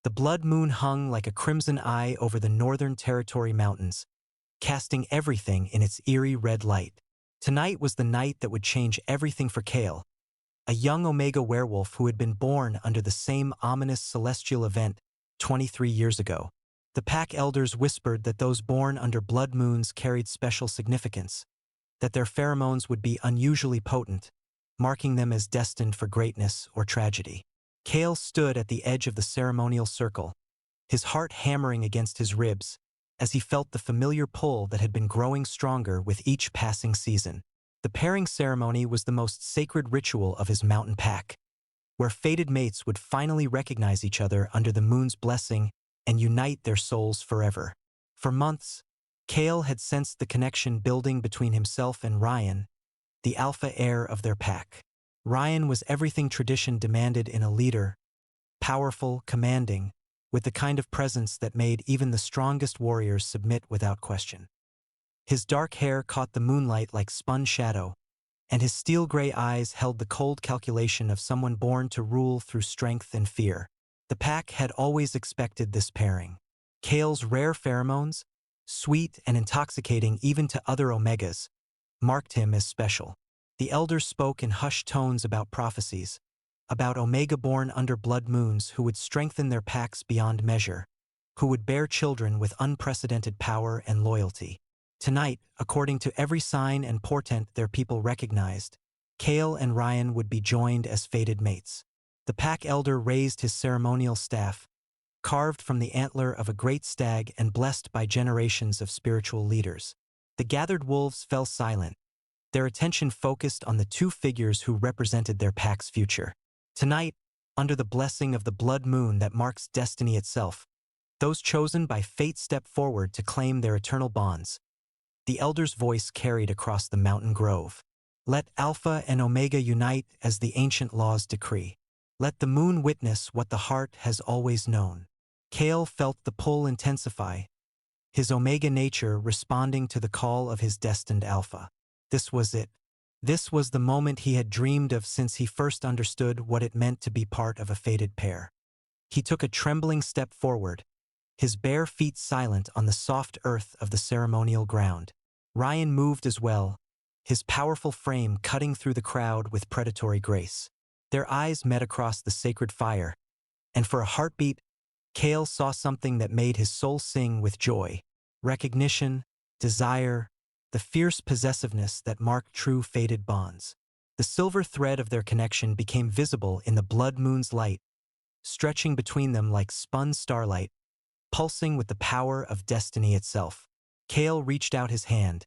The blood moon hung like a crimson eye over the Northern Territory mountains, casting everything in its eerie red light. Tonight was the night that would change everything for Kale, a young Omega werewolf who had been born under the same ominous celestial event 23 years ago. The pack elders whispered that those born under blood moons carried special significance, that their pheromones would be unusually potent, marking them as destined for greatness or tragedy. Kale stood at the edge of the ceremonial circle, his heart hammering against his ribs, as he felt the familiar pull that had been growing stronger with each passing season. The pairing ceremony was the most sacred ritual of his mountain pack, where fated mates would finally recognize each other under the moon's blessing and unite their souls forever. For months, Kale had sensed the connection building between himself and Ryan, the alpha heir of their pack. Ryan was everything tradition demanded in a leader, powerful, commanding, with the kind of presence that made even the strongest warriors submit without question. His dark hair caught the moonlight like spun shadow, and his steel-gray eyes held the cold calculation of someone born to rule through strength and fear. The pack had always expected this pairing. Kale's rare pheromones, sweet and intoxicating even to other Omegas, marked him as special. The elders spoke in hushed tones about prophecies, about Omega born under blood moons who would strengthen their packs beyond measure, who would bear children with unprecedented power and loyalty. Tonight, according to every sign and portent their people recognized, Kale and Ryan would be joined as fated mates. The pack elder raised his ceremonial staff, carved from the antler of a great stag and blessed by generations of spiritual leaders. The gathered wolves fell silent, their attention focused on the two figures who represented their pack's future. Tonight, under the blessing of the blood moon that marks destiny itself, those chosen by fate step forward to claim their eternal bonds. The elder's voice carried across the mountain grove. Let Alpha and Omega unite as the ancient laws decree. Let the moon witness what the heart has always known. Kale felt the pull intensify, his Omega nature responding to the call of his destined Alpha. This was it. This was the moment he had dreamed of since he first understood what it meant to be part of a fated pair. He took a trembling step forward, his bare feet silent on the soft earth of the ceremonial ground. Ryan moved as well, his powerful frame cutting through the crowd with predatory grace. Their eyes met across the sacred fire, and for a heartbeat, Kale saw something that made his soul sing with joy. Recognition, desire, the fierce possessiveness that marked true fated bonds. The silver thread of their connection became visible in the blood moon's light, stretching between them like spun starlight, pulsing with the power of destiny itself. Kale reached out his hand,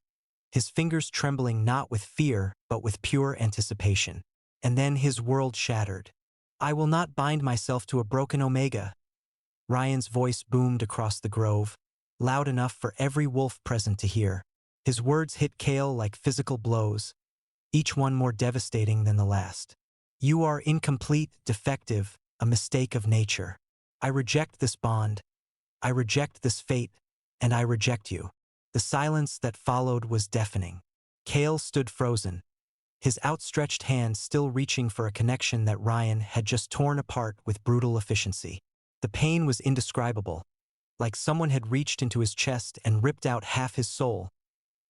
his fingers trembling not with fear but with pure anticipation. And then his world shattered. I will not bind myself to a broken Omega. Ryan's voice boomed across the grove, loud enough for every wolf present to hear. His words hit Kale like physical blows, each one more devastating than the last. You are incomplete, defective, a mistake of nature. I reject this bond. I reject this fate, and I reject you. The silence that followed was deafening. Kale stood frozen, his outstretched hand still reaching for a connection that Ryan had just torn apart with brutal efficiency. The pain was indescribable, like someone had reached into his chest and ripped out half his soul,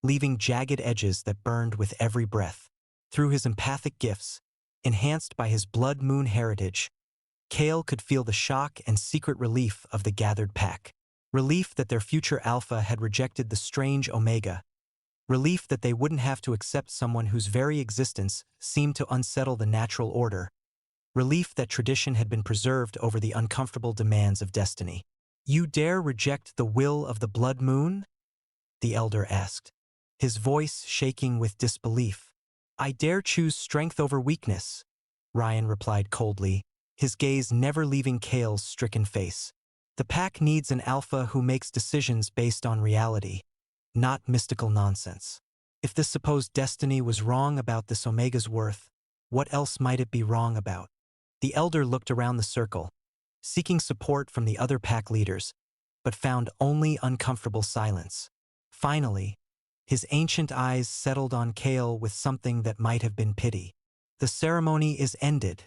leaving jagged edges that burned with every breath. Through his empathic gifts, enhanced by his blood moon heritage, Kale could feel the shock and secret relief of the gathered pack. Relief that their future Alpha had rejected the strange Omega. Relief that they wouldn't have to accept someone whose very existence seemed to unsettle the natural order. Relief that tradition had been preserved over the uncomfortable demands of destiny. You dare reject the will of the blood moon? The elder asked, his voice shaking with disbelief. I dare choose strength over weakness, Ryan replied coldly, his gaze never leaving Kale's stricken face. The pack needs an Alpha who makes decisions based on reality, not mystical nonsense. If this supposed destiny was wrong about this Omega's worth, what else might it be wrong about? The elder looked around the circle, seeking support from the other pack leaders, but found only uncomfortable silence. Finally, his ancient eyes settled on Kale with something that might have been pity. The ceremony is ended,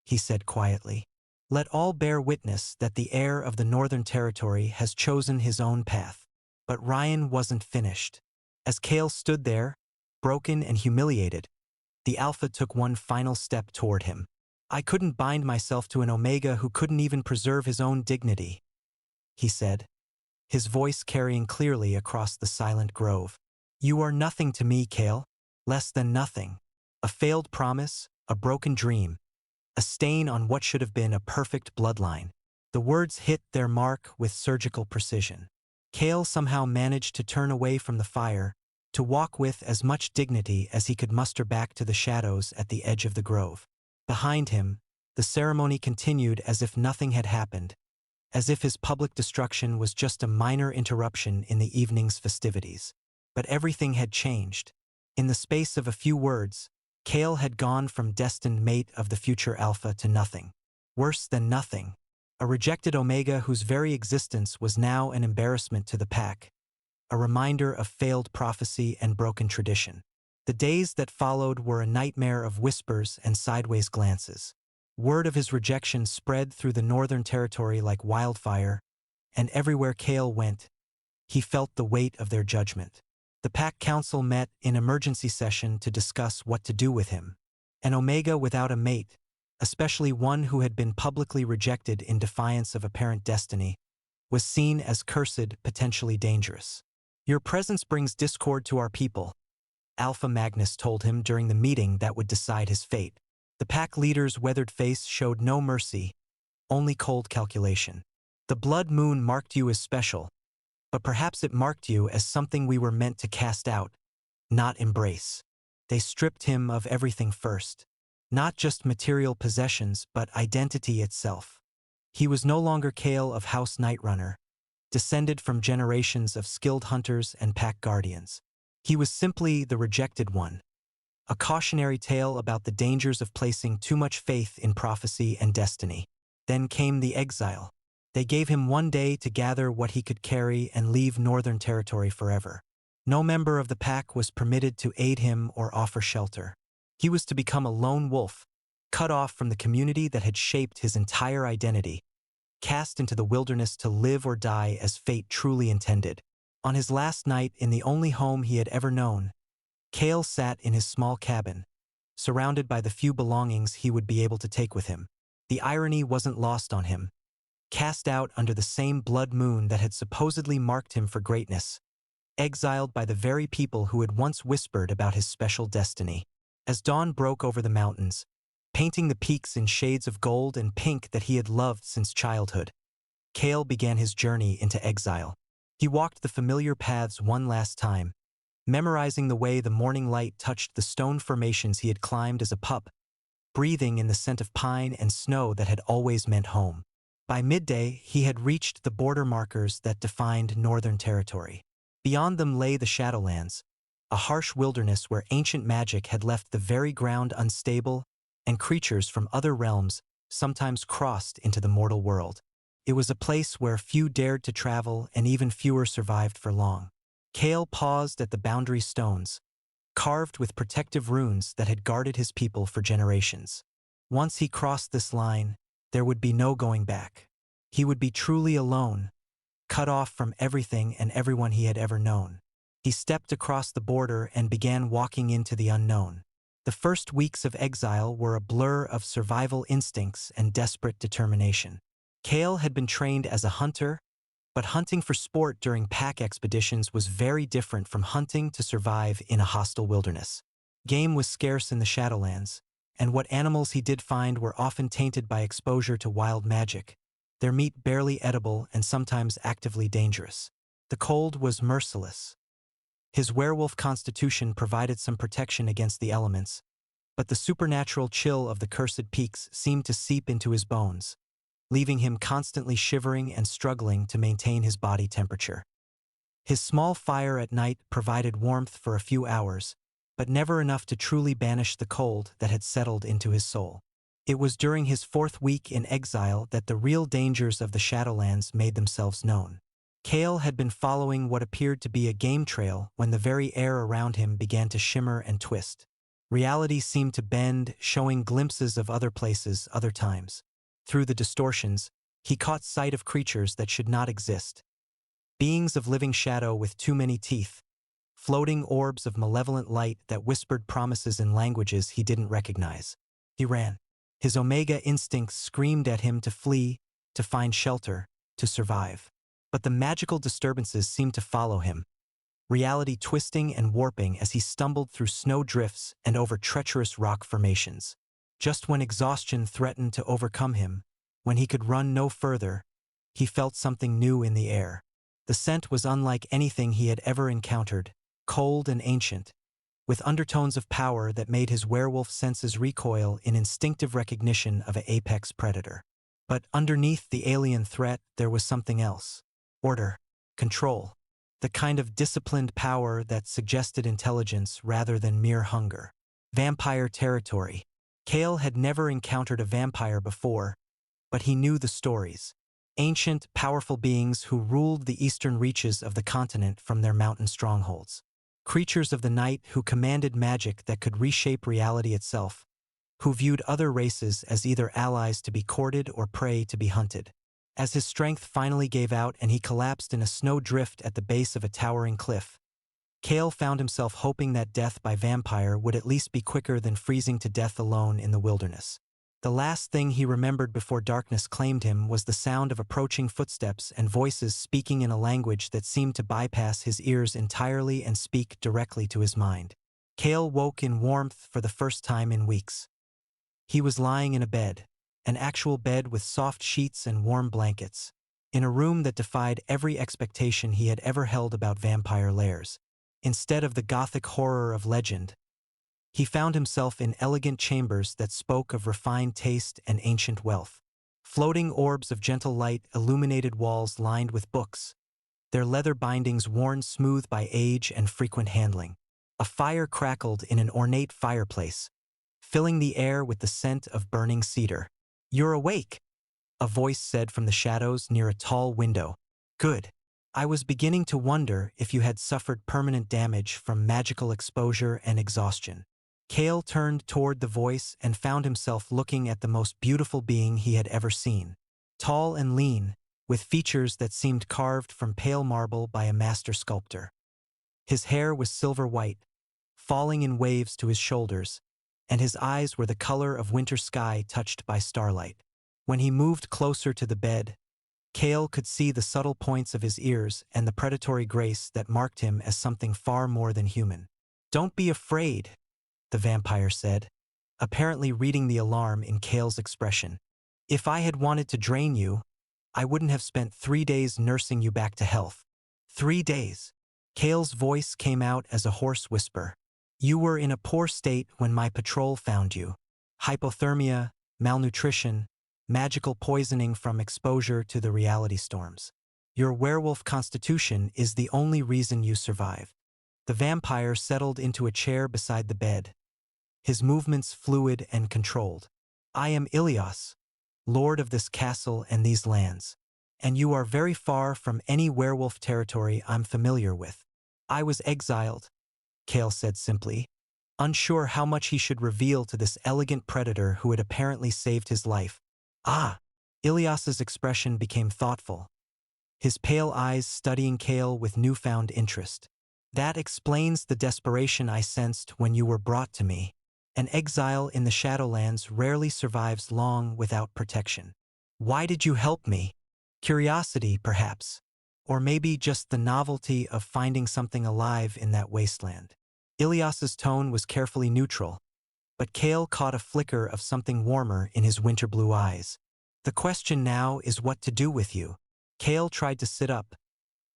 he said quietly. Let all bear witness that the heir of the Northern Territory has chosen his own path. But Ryan wasn't finished. As Kale stood there, broken and humiliated, the Alpha took one final step toward him. I couldn't bind myself to an Omega who couldn't even preserve his own dignity, he said, his voice carrying clearly across the silent grove. You are nothing to me, Kale. Less than nothing. A failed promise, a broken dream, a stain on what should have been a perfect bloodline. The words hit their mark with surgical precision. Kale somehow managed to turn away from the fire, to walk with as much dignity as he could muster back to the shadows at the edge of the grove. Behind him, the ceremony continued as if nothing had happened, as if his public destruction was just a minor interruption in the evening's festivities. But everything had changed. In the space of a few words, Kale had gone from destined mate of the future Alpha to nothing. Worse than nothing. A rejected Omega whose very existence was now an embarrassment to the pack. A reminder of failed prophecy and broken tradition. The days that followed were a nightmare of whispers and sideways glances. Word of his rejection spread through the Northern Territory like wildfire, and everywhere Kale went, he felt the weight of their judgment. The Pack Council met in emergency session to discuss what to do with him. An Omega without a mate, especially one who had been publicly rejected in defiance of apparent destiny, was seen as cursed, potentially dangerous. Your presence brings discord to our people, Alpha Magnus told him during the meeting that would decide his fate. The pack leader's weathered face showed no mercy, only cold calculation. The blood moon marked you as special, but perhaps it marked you as something we were meant to cast out, not embrace. They stripped him of everything first. Not just material possessions, but identity itself. He was no longer Kale of House Nightrunner, descended from generations of skilled hunters and pack guardians. He was simply the rejected one. A cautionary tale about the dangers of placing too much faith in prophecy and destiny. Then came the exile. They gave him one day to gather what he could carry and leave Northern Territory forever. No member of the pack was permitted to aid him or offer shelter. He was to become a lone wolf, cut off from the community that had shaped his entire identity, cast into the wilderness to live or die as fate truly intended. On his last night in the only home he had ever known, Kale sat in his small cabin, surrounded by the few belongings he would be able to take with him. The irony wasn't lost on him. Cast out under the same blood moon that had supposedly marked him for greatness, exiled by the very people who had once whispered about his special destiny. As dawn broke over the mountains, painting the peaks in shades of gold and pink that he had loved since childhood, Kale began his journey into exile. He walked the familiar paths one last time, memorizing the way the morning light touched the stone formations he had climbed as a pup, breathing in the scent of pine and snow that had always meant home. By midday, he had reached the border markers that defined Northern Territory. Beyond them lay the Shadowlands, a harsh wilderness where ancient magic had left the very ground unstable, and creatures from other realms sometimes crossed into the mortal world. It was a place where few dared to travel and even fewer survived for long. Kale paused at the boundary stones, carved with protective runes that had guarded his people for generations. Once he crossed this line, there would be no going back. He would be truly alone, cut off from everything and everyone he had ever known. He stepped across the border and began walking into the unknown. The first weeks of exile were a blur of survival instincts and desperate determination. Kale had been trained as a hunter, but hunting for sport during pack expeditions was very different from hunting to survive in a hostile wilderness. Game was scarce in the Shadowlands, and what animals he did find were often tainted by exposure to wild magic, their meat barely edible and sometimes actively dangerous. The cold was merciless. His werewolf constitution provided some protection against the elements, but the supernatural chill of the cursed peaks seemed to seep into his bones, leaving him constantly shivering and struggling to maintain his body temperature. His small fire at night provided warmth for a few hours, but never enough to truly banish the cold that had settled into his soul. It was during his 4th week in exile that the real dangers of the Shadowlands made themselves known. Kale had been following what appeared to be a game trail when the very air around him began to shimmer and twist. Reality seemed to bend, showing glimpses of other places, other times. through the distortions, he caught sight of creatures that should not exist. Beings of living shadow with too many teeth. Floating orbs of malevolent light that whispered promises in languages he didn't recognize. He ran. His Omega instincts screamed at him to flee, to find shelter, to survive. But the magical disturbances seemed to follow him, reality twisting and warping as he stumbled through snow drifts and over treacherous rock formations. Just when exhaustion threatened to overcome him, when he could run no further, he felt something new in the air. The scent was unlike anything he had ever encountered, cold and ancient, with undertones of power that made his werewolf senses recoil in instinctive recognition of an apex predator. But underneath the alien threat, there was something else. Order, control, the kind of disciplined power that suggested intelligence rather than mere hunger. Vampire territory. Kale had never encountered a vampire before, but he knew the stories. Ancient, powerful beings who ruled the eastern reaches of the continent from their mountain strongholds. Creatures of the night who commanded magic that could reshape reality itself, who viewed other races as either allies to be courted or prey to be hunted. As his strength finally gave out and he collapsed in a snow drift at the base of a towering cliff, Kale found himself hoping that death by vampire would at least be quicker than freezing to death alone in the wilderness. The last thing he remembered before darkness claimed him was the sound of approaching footsteps and voices speaking in a language that seemed to bypass his ears entirely and speak directly to his mind. Kale woke in warmth for the first time in weeks. He was lying in a bed, an actual bed with soft sheets and warm blankets, in a room that defied every expectation he had ever held about vampire lairs. Instead of the gothic horror of legend, he found himself in elegant chambers that spoke of refined taste and ancient wealth. Floating orbs of gentle light illuminated walls lined with books, their leather bindings worn smooth by age and frequent handling. A fire crackled in an ornate fireplace, filling the air with the scent of burning cedar. "You're awake," a voice said from the shadows near a tall window. "Good. I was beginning to wonder if you had suffered permanent damage from magical exposure and exhaustion." Kale turned toward the voice and found himself looking at the most beautiful being he had ever seen. Tall and lean, with features that seemed carved from pale marble by a master sculptor. His hair was silver white, falling in waves to his shoulders, and his eyes were the color of winter sky touched by starlight. When he moved closer to the bed, Kale could see the subtle points of his ears and the predatory grace that marked him as something far more than human. "Don't be afraid," the vampire said, apparently reading the alarm in Kale's expression. "If I had wanted to drain you, I wouldn't have spent 3 days nursing you back to health." 3 days. Kale's voice came out as a hoarse whisper. "You were in a poor state when my patrol found you. Hypothermia, malnutrition, magical poisoning from exposure to the reality storms. Your werewolf constitution is the only reason you survived." The vampire settled into a chair beside the bed, his movements fluid and controlled. "I am Ilias, lord of this castle and these lands, and you are very far from any werewolf territory I'm familiar with." "I was exiled," Kale said simply, unsure how much he should reveal to this elegant predator who had apparently saved his life. "Ah!" Ilias's expression became thoughtful, his pale eyes studying Kale with newfound interest. "That explains the desperation I sensed when you were brought to me. An exile in the Shadowlands rarely survives long without protection. Why did you help me? Curiosity, perhaps. Or maybe just the novelty of finding something alive in that wasteland." Ilias's tone was carefully neutral, but Kale caught a flicker of something warmer in his winter blue eyes. "The question now is what to do with you." Kale tried to sit up,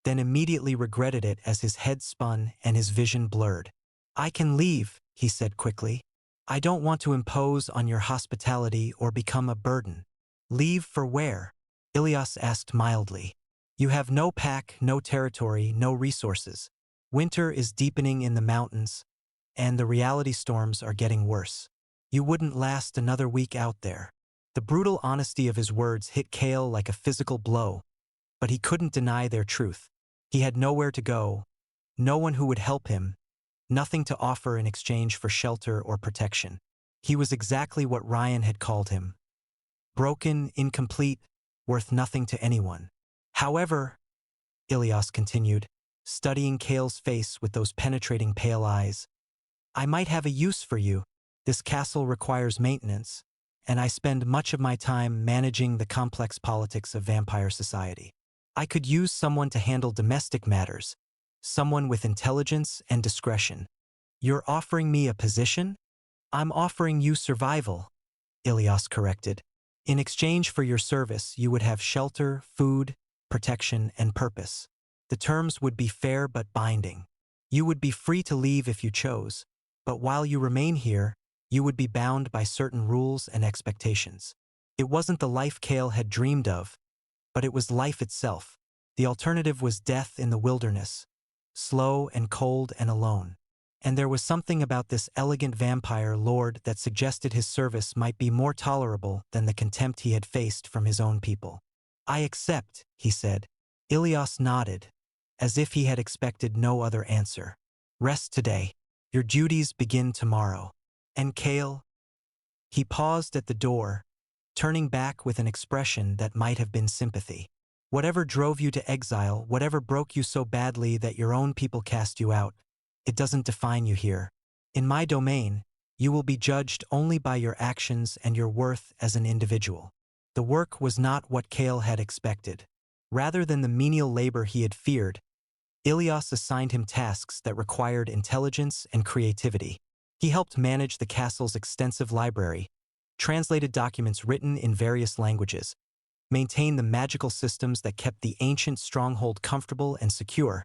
then immediately regretted it as his head spun and his vision blurred. "I can leave," he said quickly. "I don't want to impose on your hospitality or become a burden." "Leave for where?" Ilias asked mildly. "You have no pack, no territory, no resources. Winter is deepening in the mountains, and the reality storms are getting worse. You wouldn't last another week out there." The brutal honesty of his words hit Kale like a physical blow, but he couldn't deny their truth. He had nowhere to go, no one who would help him, nothing to offer in exchange for shelter or protection. He was exactly what Ryan had called him, broken, incomplete, worth nothing to anyone. However, Ilias continued, studying Kale's face with those penetrating pale eyes, I might have a use for you. This castle requires maintenance, and I spend much of my time managing the complex politics of vampire society. I could use someone to handle domestic matters, someone with intelligence and discretion. You're offering me a position? I'm offering you survival, Ilias corrected. In exchange for your service, you would have shelter, food, protection, and purpose. The terms would be fair but binding. You would be free to leave if you chose, but while you remain here, you would be bound by certain rules and expectations. It wasn't the life Kale had dreamed of, but it was life itself. The alternative was death in the wilderness, slow and cold and alone. And there was something about this elegant vampire lord that suggested his service might be more tolerable than the contempt he had faced from his own people. I accept, he said. Ilias nodded, as if he had expected no other answer. Rest today. Your duties begin tomorrow. And Kale? He paused at the door, turning back with an expression that might have been sympathy. Whatever drove you to exile, whatever broke you so badly that your own people cast you out, it doesn't define you here. In my domain, you will be judged only by your actions and your worth as an individual. The work was not what Kale had expected. Rather than the menial labor he had feared, Ilias assigned him tasks that required intelligence and creativity. He helped manage the castle's extensive library, translated documents written in various languages, maintained the magical systems that kept the ancient stronghold comfortable and secure,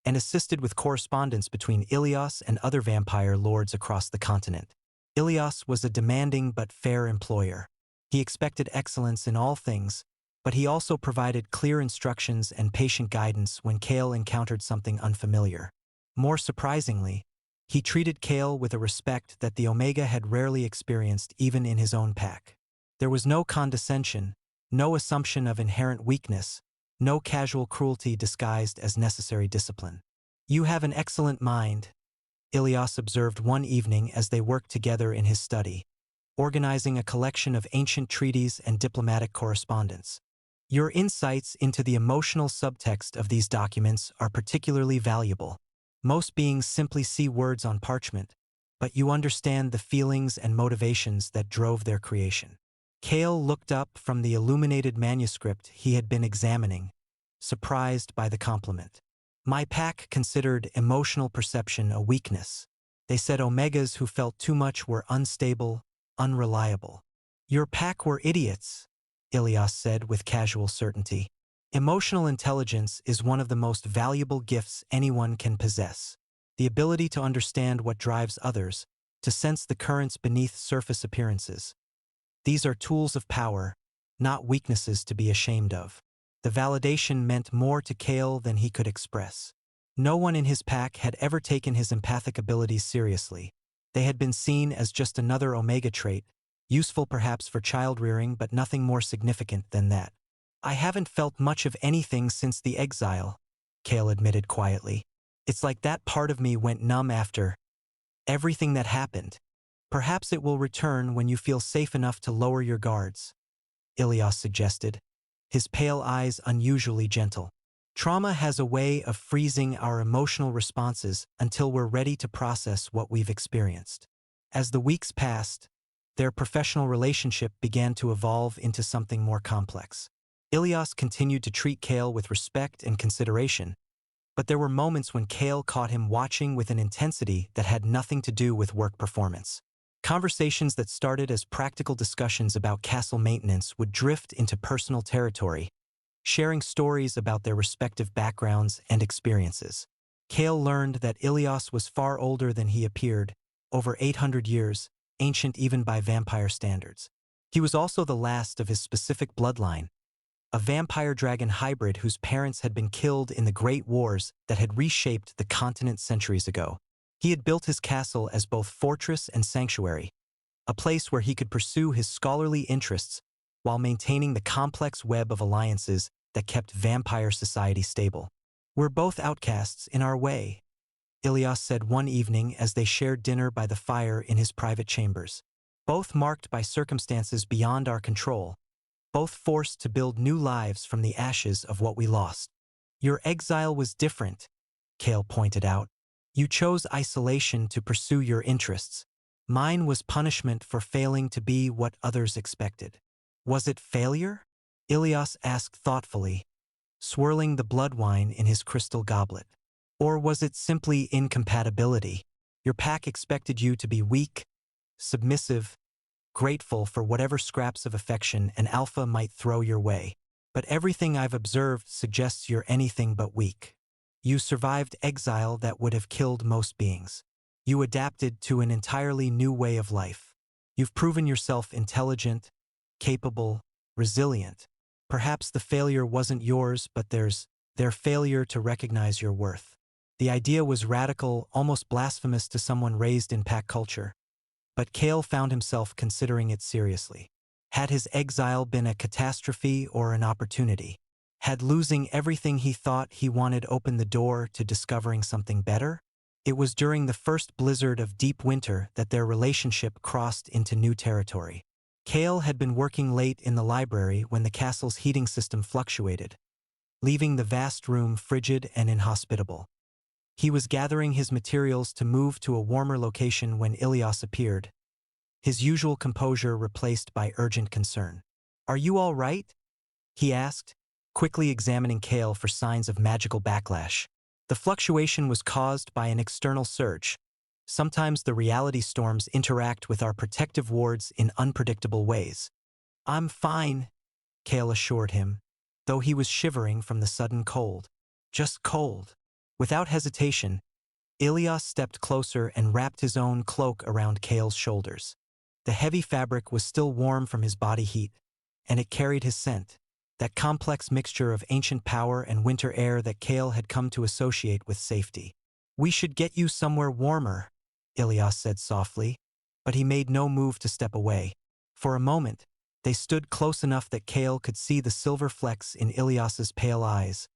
and assisted with correspondence between Ilias and other vampire lords across the continent. Ilias was a demanding but fair employer. He expected excellence in all things, but he also provided clear instructions and patient guidance when Kale encountered something unfamiliar. More surprisingly, he treated Kale with a respect that the Omega had rarely experienced even in his own pack. There was no condescension, no assumption of inherent weakness, no casual cruelty disguised as necessary discipline. You have an excellent mind, Ilias observed one evening as they worked together in his study, organizing a collection of ancient treaties and diplomatic correspondence. Your insights into the emotional subtext of these documents are particularly valuable. Most beings simply see words on parchment, but you understand the feelings and motivations that drove their creation. Kale looked up from the illuminated manuscript he had been examining, surprised by the compliment. My pack considered emotional perception a weakness. They said Omegas who felt too much were unstable, unreliable. Your pack were idiots, Ilias said with casual certainty. Emotional intelligence is one of the most valuable gifts anyone can possess. The ability to understand what drives others, to sense the currents beneath surface appearances. These are tools of power, not weaknesses to be ashamed of. The validation meant more to Kale than he could express. No one in his pack had ever taken his empathic abilities seriously. They had been seen as just another Omega trait, useful perhaps for child-rearing but nothing more significant than that. I haven't felt much of anything since the exile, Kale admitted quietly. It's like that part of me went numb after everything that happened. Perhaps it will return when you feel safe enough to lower your guards, Ilias suggested, his pale eyes unusually gentle. Trauma has a way of freezing our emotional responses until we're ready to process what we've experienced. As the weeks passed, their professional relationship began to evolve into something more complex. Ilias continued to treat Kale with respect and consideration, but there were moments when Kale caught him watching with an intensity that had nothing to do with work performance. Conversations that started as practical discussions about castle maintenance would drift into personal territory, sharing stories about their respective backgrounds and experiences. Kale learned that Ilias was far older than he appeared, over 800 years, ancient even by vampire standards. He was also the last of his specific bloodline, a vampire-dragon hybrid whose parents had been killed in the Great Wars that had reshaped the continent centuries ago. He had built his castle as both fortress and sanctuary, a place where he could pursue his scholarly interests while maintaining the complex web of alliances that kept vampire society stable. We're both outcasts in our way, Ilias said one evening as they shared dinner by the fire in his private chambers. Both marked by circumstances beyond our control, both forced to build new lives from the ashes of what we lost. Your exile was different, Kale pointed out. You chose isolation to pursue your interests. Mine was punishment for failing to be what others expected. Was it failure? Ilias asked thoughtfully, swirling the blood wine in his crystal goblet. Or was it simply incompatibility? Your pack expected you to be weak, submissive, grateful for whatever scraps of affection an alpha might throw your way. But everything I've observed suggests you're anything but weak. You survived exile that would have killed most beings. You adapted to an entirely new way of life. You've proven yourself intelligent, capable, resilient. Perhaps the failure wasn't yours, but their failure to recognize your worth. The idea was radical, almost blasphemous to someone raised in pack culture. But Kale found himself considering it seriously. Had his exile been a catastrophe or an opportunity? Had losing everything he thought he wanted opened the door to discovering something better? It was during the first blizzard of deep winter that their relationship crossed into new territory. Kale had been working late in the library when the castle's heating system fluctuated, leaving the vast room frigid and inhospitable. He was gathering his materials to move to a warmer location when Ilias appeared, his usual composure replaced by urgent concern. "Are you all right?" he asked, quickly examining Kale for signs of magical backlash. The fluctuation was caused by an external surge. Sometimes the reality storms interact with our protective wards in unpredictable ways. "I'm fine," Kale assured him, though he was shivering from the sudden cold. Just cold. Without hesitation, Ilias stepped closer and wrapped his own cloak around Kale's shoulders. The heavy fabric was still warm from his body heat, and it carried his scent, that complex mixture of ancient power and winter air that Kale had come to associate with safety. "We should get you somewhere warmer," Ilias said softly, but he made no move to step away. For a moment, they stood close enough that Kale could see the silver flecks in Ilias's pale eyes,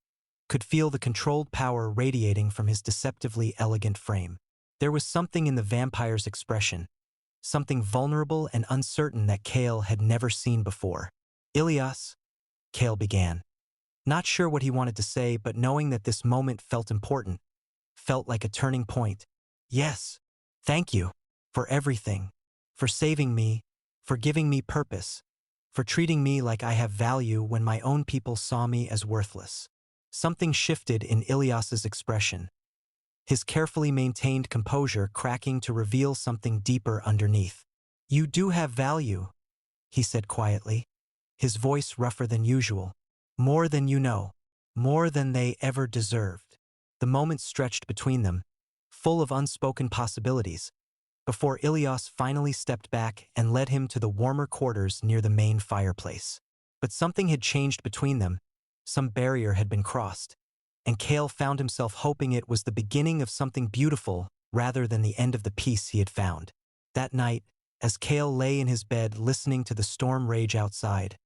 could feel the controlled power radiating from his deceptively elegant frame. There was something in the vampire's expression, something vulnerable and uncertain that Kale had never seen before. "Ilias," Kale began, not sure what he wanted to say, but knowing that this moment felt important, felt like a turning point. "Yes, thank you, for everything, for saving me, for giving me purpose, for treating me like I have value when my own people saw me as worthless." Something shifted in Ilias's expression, his carefully maintained composure cracking to reveal something deeper underneath. "You do have value," he said quietly, his voice rougher than usual. "More than you know, more than they ever deserved." The moment stretched between them, full of unspoken possibilities, before Ilias finally stepped back and led him to the warmer quarters near the main fireplace. But something had changed between them. Some barrier had been crossed, and Kale found himself hoping it was the beginning of something beautiful rather than the end of the peace he had found. That night, as Kale lay in his bed listening to the storm rage outside,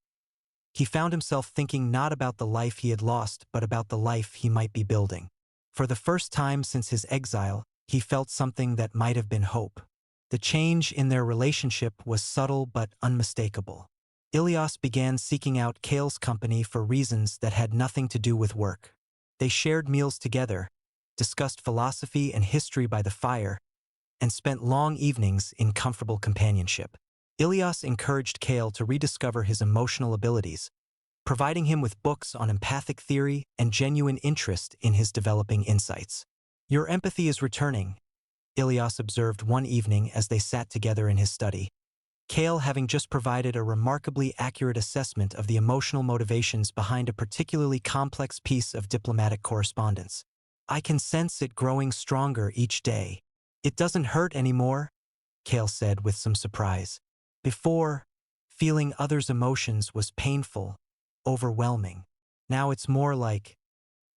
he found himself thinking not about the life he had lost but about the life he might be building. For the first time since his exile, he felt something that might have been hope. The change in their relationship was subtle but unmistakable. Ilias began seeking out Kale's company for reasons that had nothing to do with work. They shared meals together, discussed philosophy and history by the fire, and spent long evenings in comfortable companionship. Ilias encouraged Kale to rediscover his emotional abilities, providing him with books on empathic theory and genuine interest in his developing insights. "Your empathy is returning," Ilias observed one evening as they sat together in his study, Kale having just provided a remarkably accurate assessment of the emotional motivations behind a particularly complex piece of diplomatic correspondence. "I can sense it growing stronger each day." "It doesn't hurt anymore," Kale said with some surprise. "Before, feeling others' emotions was painful, overwhelming. Now it's more like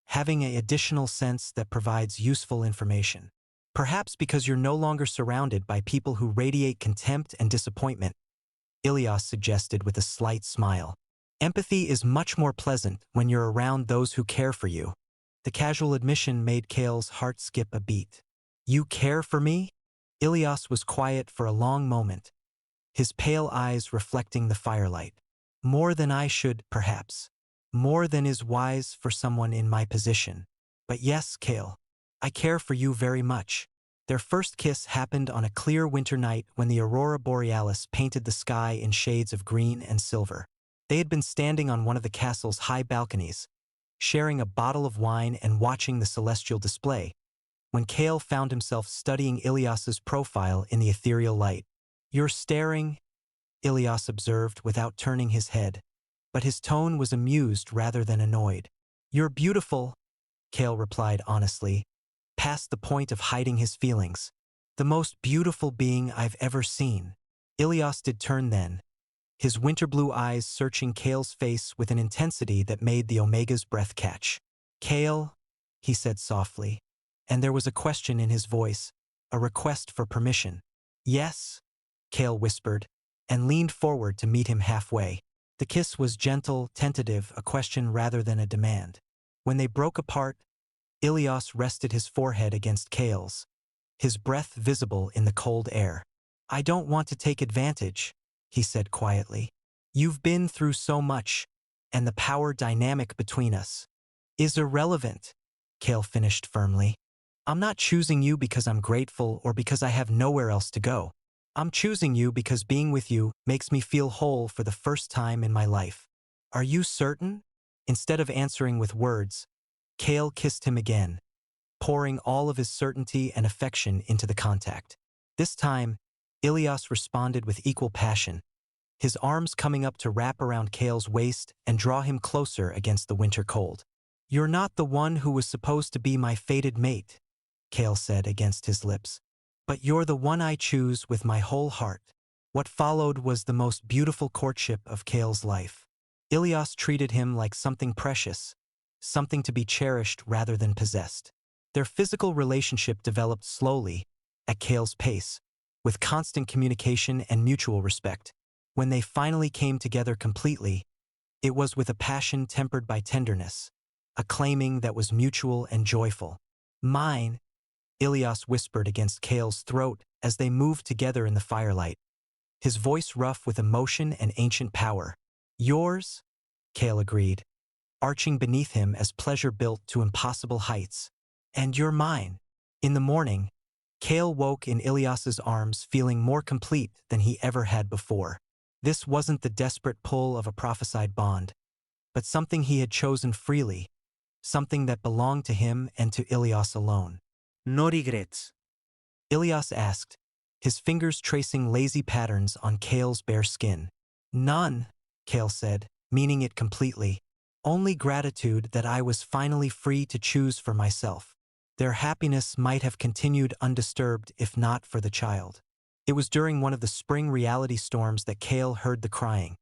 having an additional sense that provides useful information. Perhaps because you're no longer surrounded by people who radiate contempt and disappointment," Ilias suggested with a slight smile. "Empathy is much more pleasant when you're around those who care for you." The casual admission made Kale's heart skip a beat. "You care for me?" Ilias was quiet for a long moment, his pale eyes reflecting the firelight. More than I should, perhaps. More than is wise for someone in my position. But yes, Kale, I care for you very much. Their first kiss happened on a clear winter night when the aurora borealis painted the sky in shades of green and silver. They had been standing on one of the castle's high balconies, sharing a bottle of wine and watching the celestial display, when Kale found himself studying Ilias's profile in the ethereal light. "You're staring," Ilias observed without turning his head, but his tone was amused rather than annoyed. "You're beautiful," Kale replied honestly, past the point of hiding his feelings. "The most beautiful being I've ever seen." Ilias did turn then, his winter-blue eyes searching Kale's face with an intensity that made the Omega's breath catch. "Kale," he said softly, and there was a question in his voice, a request for permission. "Yes," Kale whispered, and leaned forward to meet him halfway. The kiss was gentle, tentative, a question rather than a demand. When they broke apart, Ilias rested his forehead against Kale's, his breath visible in the cold air. "I don't want to take advantage," he said quietly. "You've been through so much, and the power dynamic between us is irrelevant," Kale finished firmly. "I'm not choosing you because I'm grateful or because I have nowhere else to go. I'm choosing you because being with you makes me feel whole for the first time in my life. Are you certain?" Instead of answering with words, Kale kissed him again, pouring all of his certainty and affection into the contact. This time, Ilias responded with equal passion, his arms coming up to wrap around Kale's waist and draw him closer against the winter cold. "You're not the one who was supposed to be my fated mate," Kale said against his lips, "but you're the one I choose with my whole heart." What followed was the most beautiful courtship of Kale's life. Ilias treated him like something precious, something to be cherished rather than possessed. Their physical relationship developed slowly, at Kale's pace, with constant communication and mutual respect. When they finally came together completely, it was with a passion tempered by tenderness, a claiming that was mutual and joyful. "Mine," Ilias whispered against Kale's throat as they moved together in the firelight, his voice rough with emotion and ancient power. "Yours," Kale agreed, arching beneath him as pleasure built to impossible heights. "And you're mine." In the morning, Kale woke in Ilias's arms feeling more complete than he ever had before. This wasn't the desperate pull of a prophesied bond, but something he had chosen freely, something that belonged to him and to Ilias alone. "No regrets?" Ilias asked, his fingers tracing lazy patterns on Kale's bare skin. "None," Kale said, meaning it completely. "Only gratitude that I was finally free to choose for myself." Their happiness might have continued undisturbed if not for the child. It was during one of the spring reality storms that Kale heard the crying,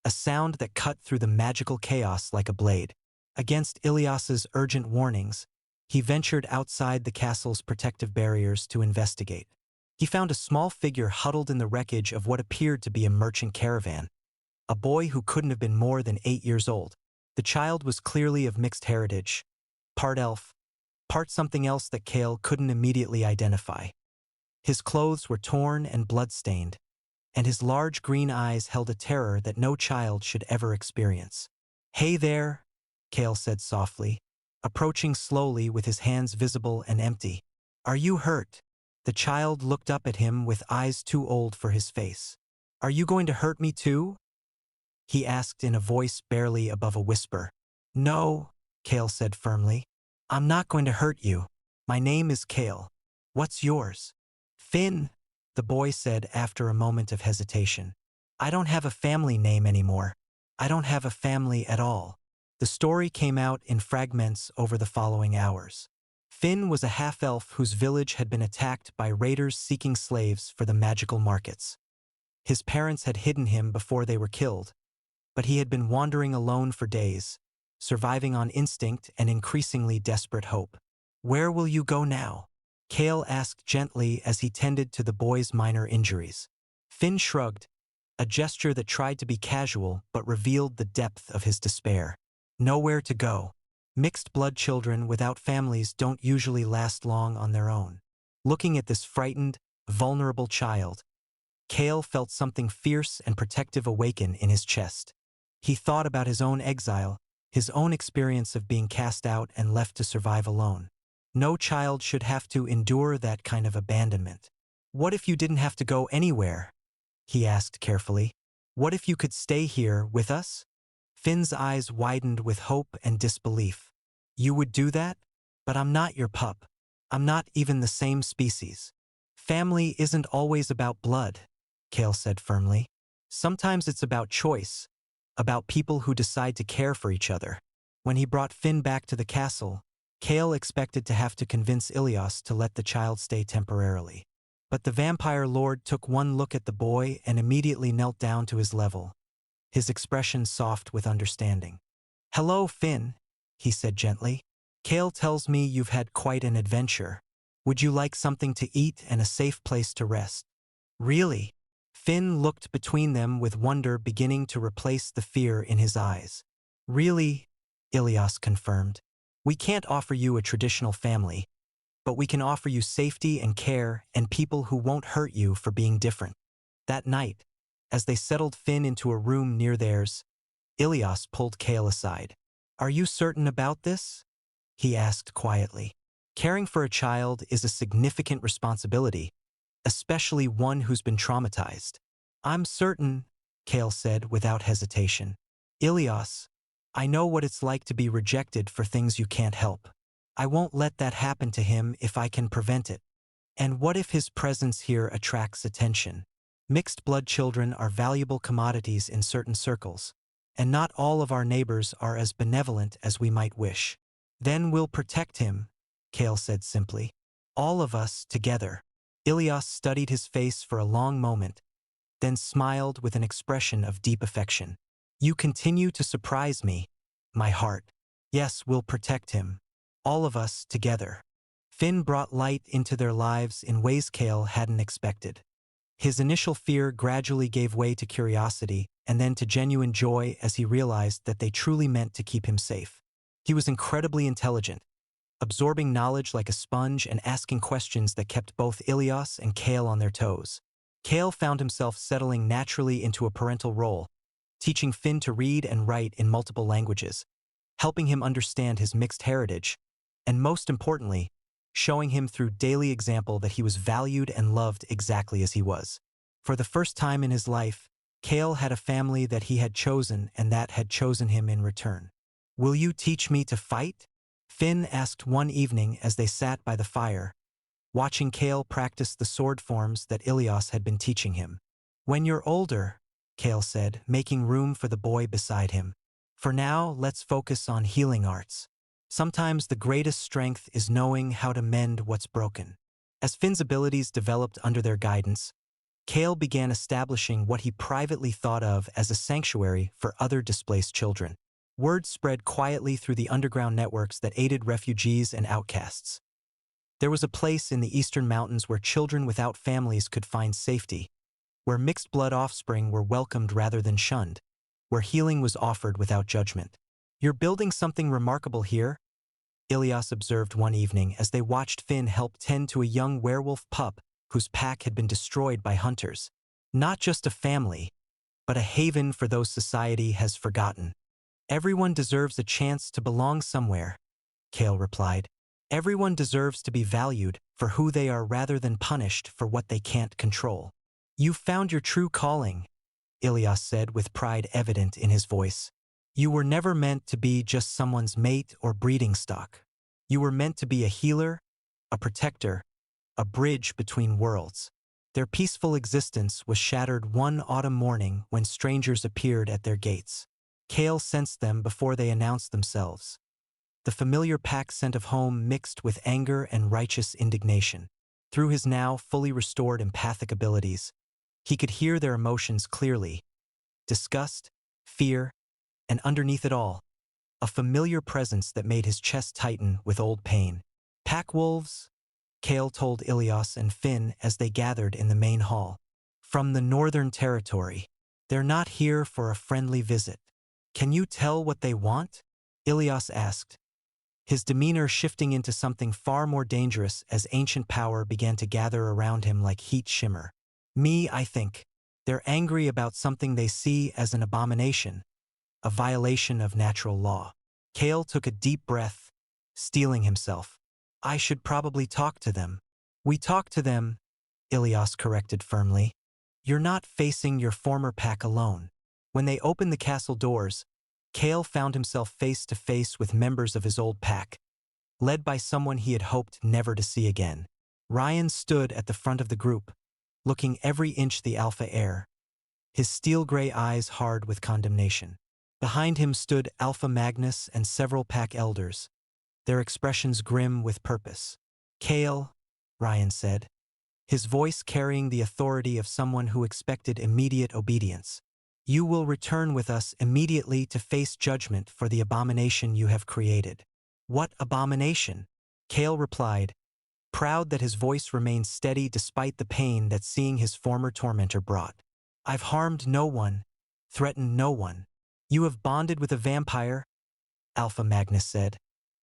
a sound that cut through the magical chaos like a blade. Against Ilias's urgent warnings, he ventured outside the castle's protective barriers to investigate. He found a small figure huddled in the wreckage of what appeared to be a merchant caravan, a boy who couldn't have been more than 8 years old. The child was clearly of mixed heritage, part elf, part something else that Kale couldn't immediately identify. His clothes were torn and blood-stained, and his large green eyes held a terror that no child should ever experience. "Hey there," Kale said softly, approaching slowly with his hands visible and empty. "Are you hurt?" The child looked up at him with eyes too old for his face. "Are you going to hurt me too?" he asked in a voice barely above a whisper. "No," Kale said firmly. "I'm not going to hurt you. My name is Kale. What's yours?" "Finn," the boy said after a moment of hesitation. "I don't have a family name anymore. I don't have a family at all." The story came out in fragments over the following hours. Finn was a half-elf whose village had been attacked by raiders seeking slaves for the magical markets. His parents had hidden him before they were killed, but he had been wandering alone for days, surviving on instinct and increasingly desperate hope. "Where will you go now?" Kale asked gently as he tended to the boy's minor injuries. Finn shrugged, a gesture that tried to be casual but revealed the depth of his despair. "Nowhere to go. Mixed-blood children without families don't usually last long on their own." Looking at this frightened, vulnerable child, Kale felt something fierce and protective awaken in his chest. He thought about his own exile, his own experience of being cast out and left to survive alone. No child should have to endure that kind of abandonment. What if you didn't have to go anywhere? He asked carefully. What if you could stay here with us? Finn's eyes widened with hope and disbelief. You would do that? But I'm not your pup. I'm not even the same species. Family isn't always about blood, Kale said firmly. Sometimes it's about choice, about people who decide to care for each other. When he brought Finn back to the castle, Kale expected to have to convince Ilias to let the child stay temporarily. But the vampire lord took one look at the boy and immediately knelt down to his level, his expression soft with understanding. Hello, Finn, he said gently. Kale tells me you've had quite an adventure. Would you like something to eat and a safe place to rest? Really? Finn looked between them with wonder beginning to replace the fear in his eyes. Really? Ilias confirmed. We can't offer you a traditional family, but we can offer you safety and care and people who won't hurt you for being different. That night, as they settled Finn into a room near theirs, Ilias pulled Kale aside. Are you certain about this? He asked quietly. Caring for a child is a significant responsibility, especially one who's been traumatized. I'm certain, Kale said without hesitation. Ilias, I know what it's like to be rejected for things you can't help. I won't let that happen to him if I can prevent it. And what if his presence here attracts attention? Mixed blood children are valuable commodities in certain circles, and not all of our neighbors are as benevolent as we might wish. Then we'll protect him, Kale said simply. All of us together. Ilias studied his face for a long moment, then smiled with an expression of deep affection. You continue to surprise me, my heart. Yes, we'll protect him. All of us together. Finn brought light into their lives in ways Kale hadn't expected. His initial fear gradually gave way to curiosity and then to genuine joy as he realized that they truly meant to keep him safe. He was incredibly intelligent, absorbing knowledge like a sponge and asking questions that kept both Ilias and Kale on their toes. Kale found himself settling naturally into a parental role, teaching Finn to read and write in multiple languages, helping him understand his mixed heritage, and most importantly, showing him through daily example that he was valued and loved exactly as he was. For the first time in his life, Kale had a family that he had chosen and that had chosen him in return. Will you teach me to fight? Finn asked one evening as they sat by the fire, watching Kale practice the sword forms that Ilias had been teaching him. When you're older, Kale said, making room for the boy beside him. For now, let's focus on healing arts. Sometimes the greatest strength is knowing how to mend what's broken. As Finn's abilities developed under their guidance, Kale began establishing what he privately thought of as a sanctuary for other displaced children. Word spread quietly through the underground networks that aided refugees and outcasts. There was a place in the eastern mountains where children without families could find safety, where mixed-blood offspring were welcomed rather than shunned, where healing was offered without judgment. You're building something remarkable here, Ilias observed one evening as they watched Finn help tend to a young werewolf pup whose pack had been destroyed by hunters. Not just a family, but a haven for those society has forgotten. Everyone deserves a chance to belong somewhere, Kale replied. Everyone deserves to be valued for who they are rather than punished for what they can't control. You've found your true calling, Ilias said with pride evident in his voice. You were never meant to be just someone's mate or breeding stock. You were meant to be a healer, a protector, a bridge between worlds. Their peaceful existence was shattered one autumn morning when strangers appeared at their gates. Kale sensed them before they announced themselves. The familiar pack scent of home mixed with anger and righteous indignation. Through his now fully restored empathic abilities, he could hear their emotions clearly: disgust, fear, and underneath it all, a familiar presence that made his chest tighten with old pain. Pack wolves, Kale told Ilias and Finn as they gathered in the main hall. From the Northern Territory. They're not here for a friendly visit. Can you tell what they want? Ilias asked, his demeanor shifting into something far more dangerous as ancient power began to gather around him like heat shimmer. I think. They're angry about something they see as an abomination. a violation of natural law. Kale took a deep breath, steeling himself. I should probably talk to them. We talk to them, Ilias corrected firmly. You're not facing your former pack alone. When they opened the castle doors, Kale found himself face to face with members of his old pack, led by someone he had hoped never to see again. Ryan stood at the front of the group, looking every inch the alpha heir, his steel-gray eyes hard with condemnation. Behind him stood Alpha Magnus and several pack elders, their expressions grim with purpose. Kale, Ryan said, his voice carrying the authority of someone who expected immediate obedience. You will return with us immediately to face judgment for the abomination you have created. What abomination? Kale replied, proud that his voice remained steady despite the pain that seeing his former tormentor brought. I've harmed no one, threatened no one. You have bonded with a vampire, Alpha Magnus said,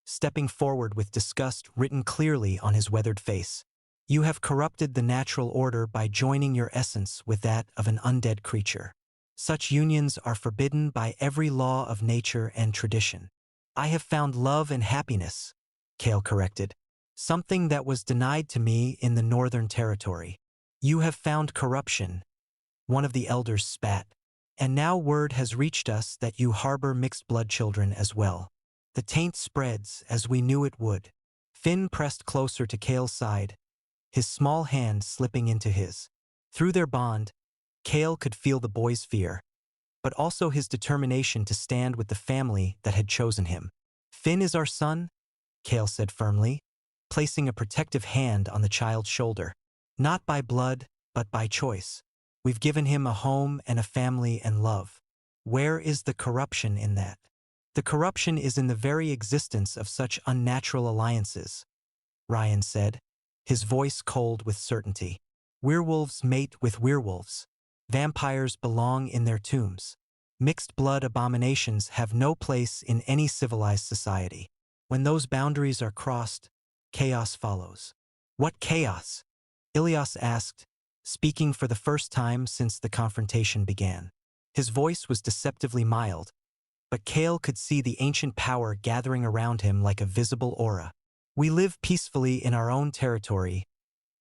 stepping forward with disgust written clearly on his weathered face. You have corrupted the natural order by joining your essence with that of an undead creature. Such unions are forbidden by every law of nature and tradition. I have found love and happiness, Kale corrected, something that was denied to me in the Northern Territory. You have found corruption, one of the elders spat, and now word has reached us that you harbor mixed-blood children as well. The taint spreads as we knew it would. Finn pressed closer to Kale's side, his small hand slipping into his. Through their bond, Kale could feel the boy's fear, but also his determination to stand with the family that had chosen him. Finn is our son, Kale said firmly, placing a protective hand on the child's shoulder. Not by blood, but by choice. We've given him a home and a family and love. Where is the corruption in that? The corruption is in the very existence of such unnatural alliances, Ryan said, his voice cold with certainty. Werewolves mate with werewolves. Vampires belong in their tombs. Mixed-blood abominations have no place in any civilized society. When those boundaries are crossed, chaos follows. What chaos? Ilias asked, speaking for the first time since the confrontation began. His voice was deceptively mild, but Kale could see the ancient power gathering around him like a visible aura. We live peacefully in our own territory.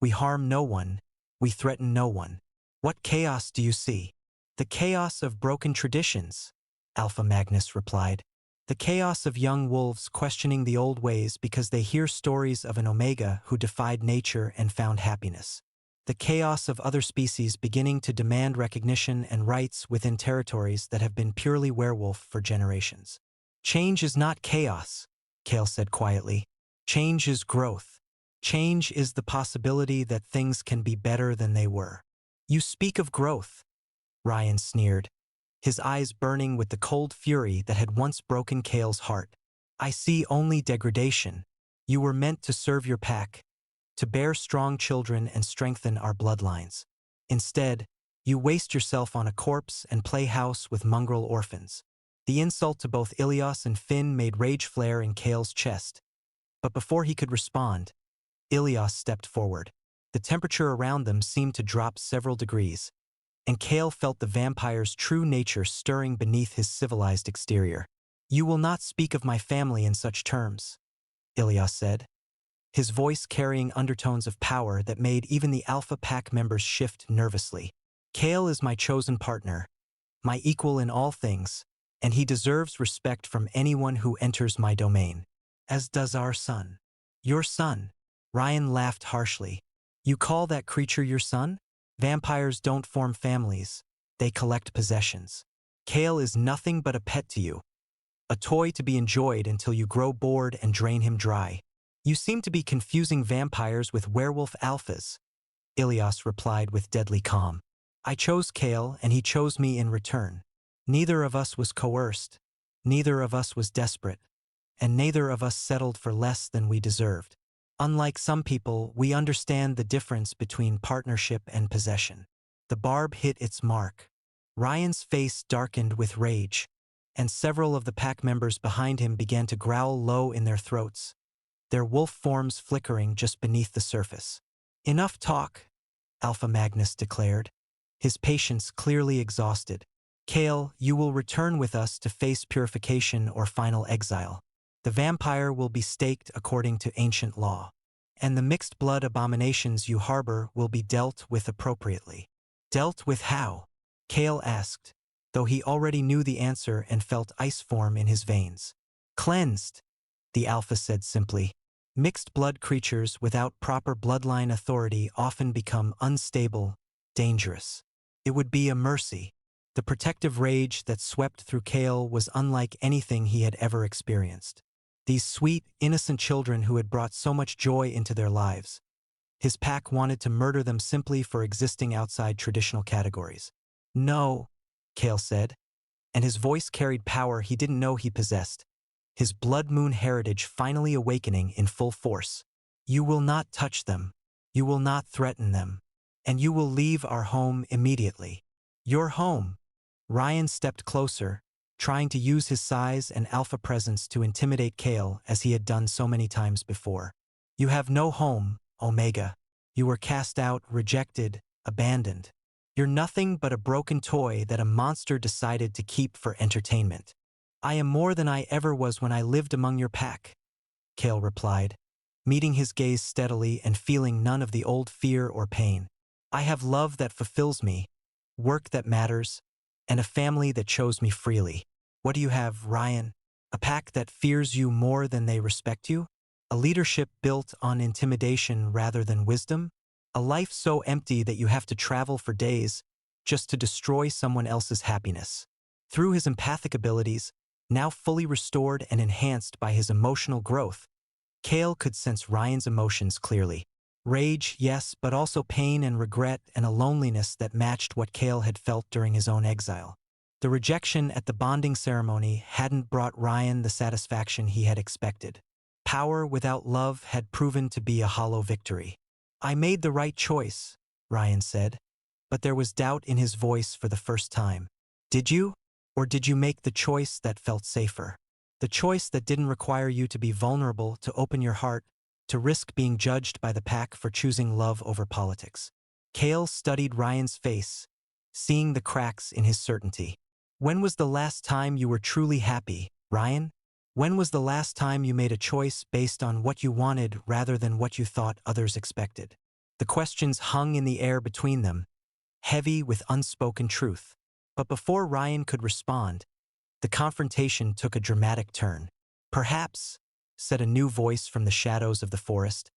We harm no one. We threaten no one. What chaos do you see? The chaos of broken traditions, Alpha Magnus replied. The chaos of young wolves questioning the old ways because they hear stories of an Omega who defied nature and found happiness. The chaos of other species beginning to demand recognition and rights within territories that have been purely werewolf for generations. Change is not chaos, Kale said quietly. Change is growth. Change is the possibility that things can be better than they were. You speak of growth, Ryan sneered, his eyes burning with the cold fury that had once broken Kale's heart. I see only degradation. You were meant to serve your pack, to bear strong children and strengthen our bloodlines. Instead, you waste yourself on a corpse and play house with mongrel orphans. The insult to both Ilias and Finn made rage flare in Kale's chest. But before he could respond, Ilias stepped forward. The temperature around them seemed to drop several degrees, and Kale felt the vampire's true nature stirring beneath his civilized exterior. You will not speak of my family in such terms, Ilias said, his voice carrying undertones of power that made even the Alpha Pack members shift nervously. Kale is my chosen partner, my equal in all things, and he deserves respect from anyone who enters my domain, as does our son. Your son, Ryan laughed harshly. You call that creature your son? Vampires don't form families, they collect possessions. Kale is nothing but a pet to you, a toy to be enjoyed until you grow bored and drain him dry. You seem to be confusing vampires with werewolf alphas, Ilias replied with deadly calm. I chose Kale and he chose me in return. Neither of us was coerced, neither of us was desperate, and neither of us settled for less than we deserved. Unlike some people, we understand the difference between partnership and possession. The barb hit its mark. Ryan's face darkened with rage, and several of the pack members behind him began to growl low in their throats, their wolf forms flickering just beneath the surface. Enough talk, Alpha Magnus declared, his patience clearly exhausted. Kale, you will return with us to face purification or final exile. The vampire will be staked according to ancient law, and the mixed blood abominations you harbor will be dealt with appropriately. Dealt with how? Kale asked, though he already knew the answer and felt ice form in his veins. Cleansed, the Alpha said simply. Mixed blood creatures without proper bloodline authority often become unstable, dangerous. It would be a mercy. The protective rage that swept through Kale was unlike anything he had ever experienced. These sweet, innocent children who had brought so much joy into their lives. His pack wanted to murder them simply for existing outside traditional categories. No, Kale said, and his voice carried power he didn't know he possessed, his blood moon heritage finally awakening in full force. You will not touch them. You will not threaten them. And you will leave our home immediately. Your home. Ryan stepped closer, trying to use his size and alpha presence to intimidate Kale as he had done so many times before. You have no home, Omega. You were cast out, rejected, abandoned. You're nothing but a broken toy that a monster decided to keep for entertainment. I am more than I ever was when I lived among your pack, Kale replied, meeting his gaze steadily and feeling none of the old fear or pain. I have love that fulfills me, work that matters, and a family that chose me freely. What do you have, Ryan? A pack that fears you more than they respect you? A leadership built on intimidation rather than wisdom? A life so empty that you have to travel for days just to destroy someone else's happiness? Through his empathic abilities, now fully restored and enhanced by his emotional growth, Kale could sense Ryan's emotions clearly. Rage, yes, but also pain and regret and a loneliness that matched what Kale had felt during his own exile. The rejection at the bonding ceremony hadn't brought Ryan the satisfaction he had expected. Power without love had proven to be a hollow victory. I made the right choice, Ryan said, but there was doubt in his voice for the first time. Did you? Or did you make the choice that felt safer? The choice that didn't require you to be vulnerable, to open your heart, to risk being judged by the pack for choosing love over politics. Kale studied Ryan's face, seeing the cracks in his certainty. When was the last time you were truly happy, Ryan? When was the last time you made a choice based on what you wanted rather than what you thought others expected? The questions hung in the air between them, heavy with unspoken truth. But before Ryan could respond, the confrontation took a dramatic turn. Perhaps, said a new voice from the shadows of the forest,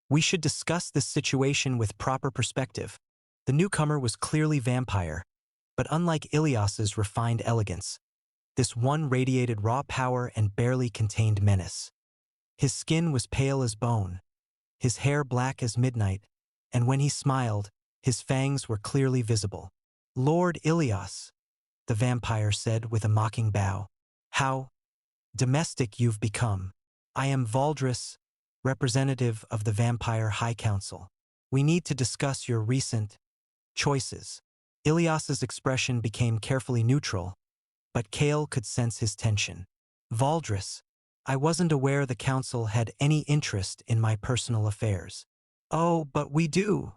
we should discuss this situation with proper perspective. The newcomer was clearly vampire, but unlike Ilias's refined elegance, this one radiated raw power and barely contained menace. His skin was pale as bone, his hair black as midnight, and when he smiled, his fangs were clearly visible. Lord Ilias, the vampire said with a mocking bow. How domestic you've become. I am Valdris, representative of the Vampire High Council. We need to discuss your recent choices. Ilias's expression became carefully neutral, but Kale could sense his tension. Valdris, I wasn't aware the council had any interest in my personal affairs. Oh, but we do,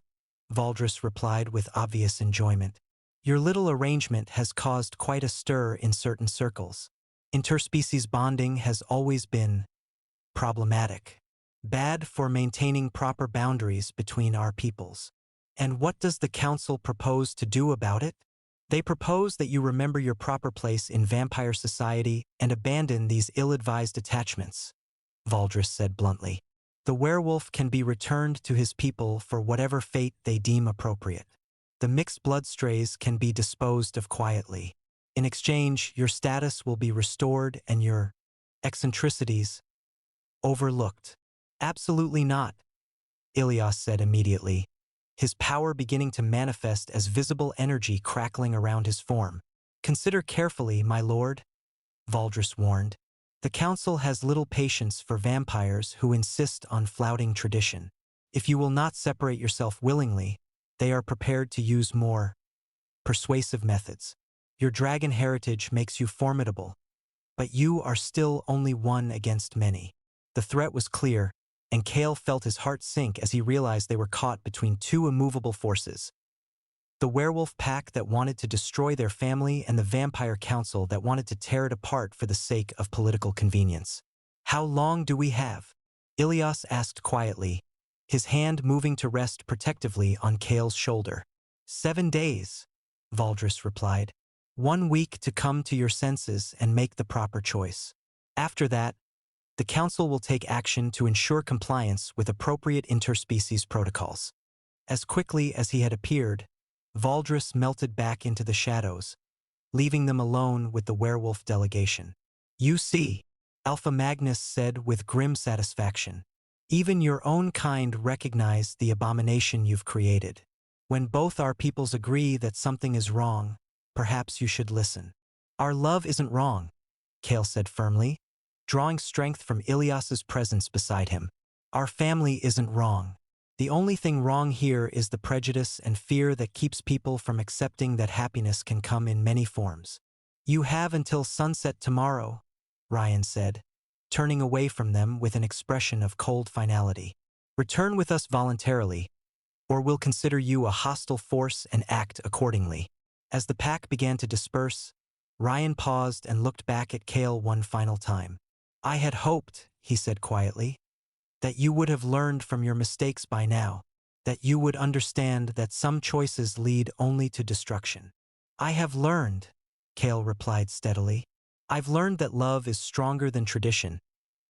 Valdris replied with obvious enjoyment. Your little arrangement has caused quite a stir in certain circles. Interspecies bonding has always been problematic, bad for maintaining proper boundaries between our peoples. And what does the council propose to do about it? They propose that you remember your proper place in vampire society and abandon these ill-advised attachments, Valdris said bluntly. The werewolf can be returned to his people for whatever fate they deem appropriate. The mixed blood strays can be disposed of quietly. In exchange, your status will be restored and your eccentricities overlooked. Absolutely not, Ilias said immediately, his power beginning to manifest as visible energy crackling around his form. Consider carefully, my lord, Valdris warned. The council has little patience for vampires who insist on flouting tradition. If you will not separate yourself willingly, they are prepared to use more persuasive methods. Your dragon heritage makes you formidable, but you are still only one against many. The threat was clear, and Kale felt his heart sink as he realized they were caught between two immovable forces. The werewolf pack that wanted to destroy their family and the vampire council that wanted to tear it apart for the sake of political convenience. How long do we have? Ilias asked quietly, his hand moving to rest protectively on Kale's shoulder. 7 days, Valdris replied. 1 week to come to your senses and make the proper choice. After that, the council will take action to ensure compliance with appropriate interspecies protocols. As quickly as he had appeared, Valdris melted back into the shadows, leaving them alone with the werewolf delegation. You see, Alpha Magnus said with grim satisfaction. Even your own kind recognize the abomination you've created. When both our peoples agree that something is wrong, perhaps you should listen. Our love isn't wrong, Kale said firmly, drawing strength from Ilias's presence beside him. Our family isn't wrong. The only thing wrong here is the prejudice and fear that keeps people from accepting that happiness can come in many forms. You have until sunset tomorrow, Ryan said, turning away from them with an expression of cold finality. Return with us voluntarily, or we'll consider you a hostile force and act accordingly. As the pack began to disperse, Ryan paused and looked back at Kale one final time. I had hoped, he said quietly, that you would have learned from your mistakes by now, that you would understand that some choices lead only to destruction. I have learned, Kale replied steadily. I've learned that love is stronger than tradition,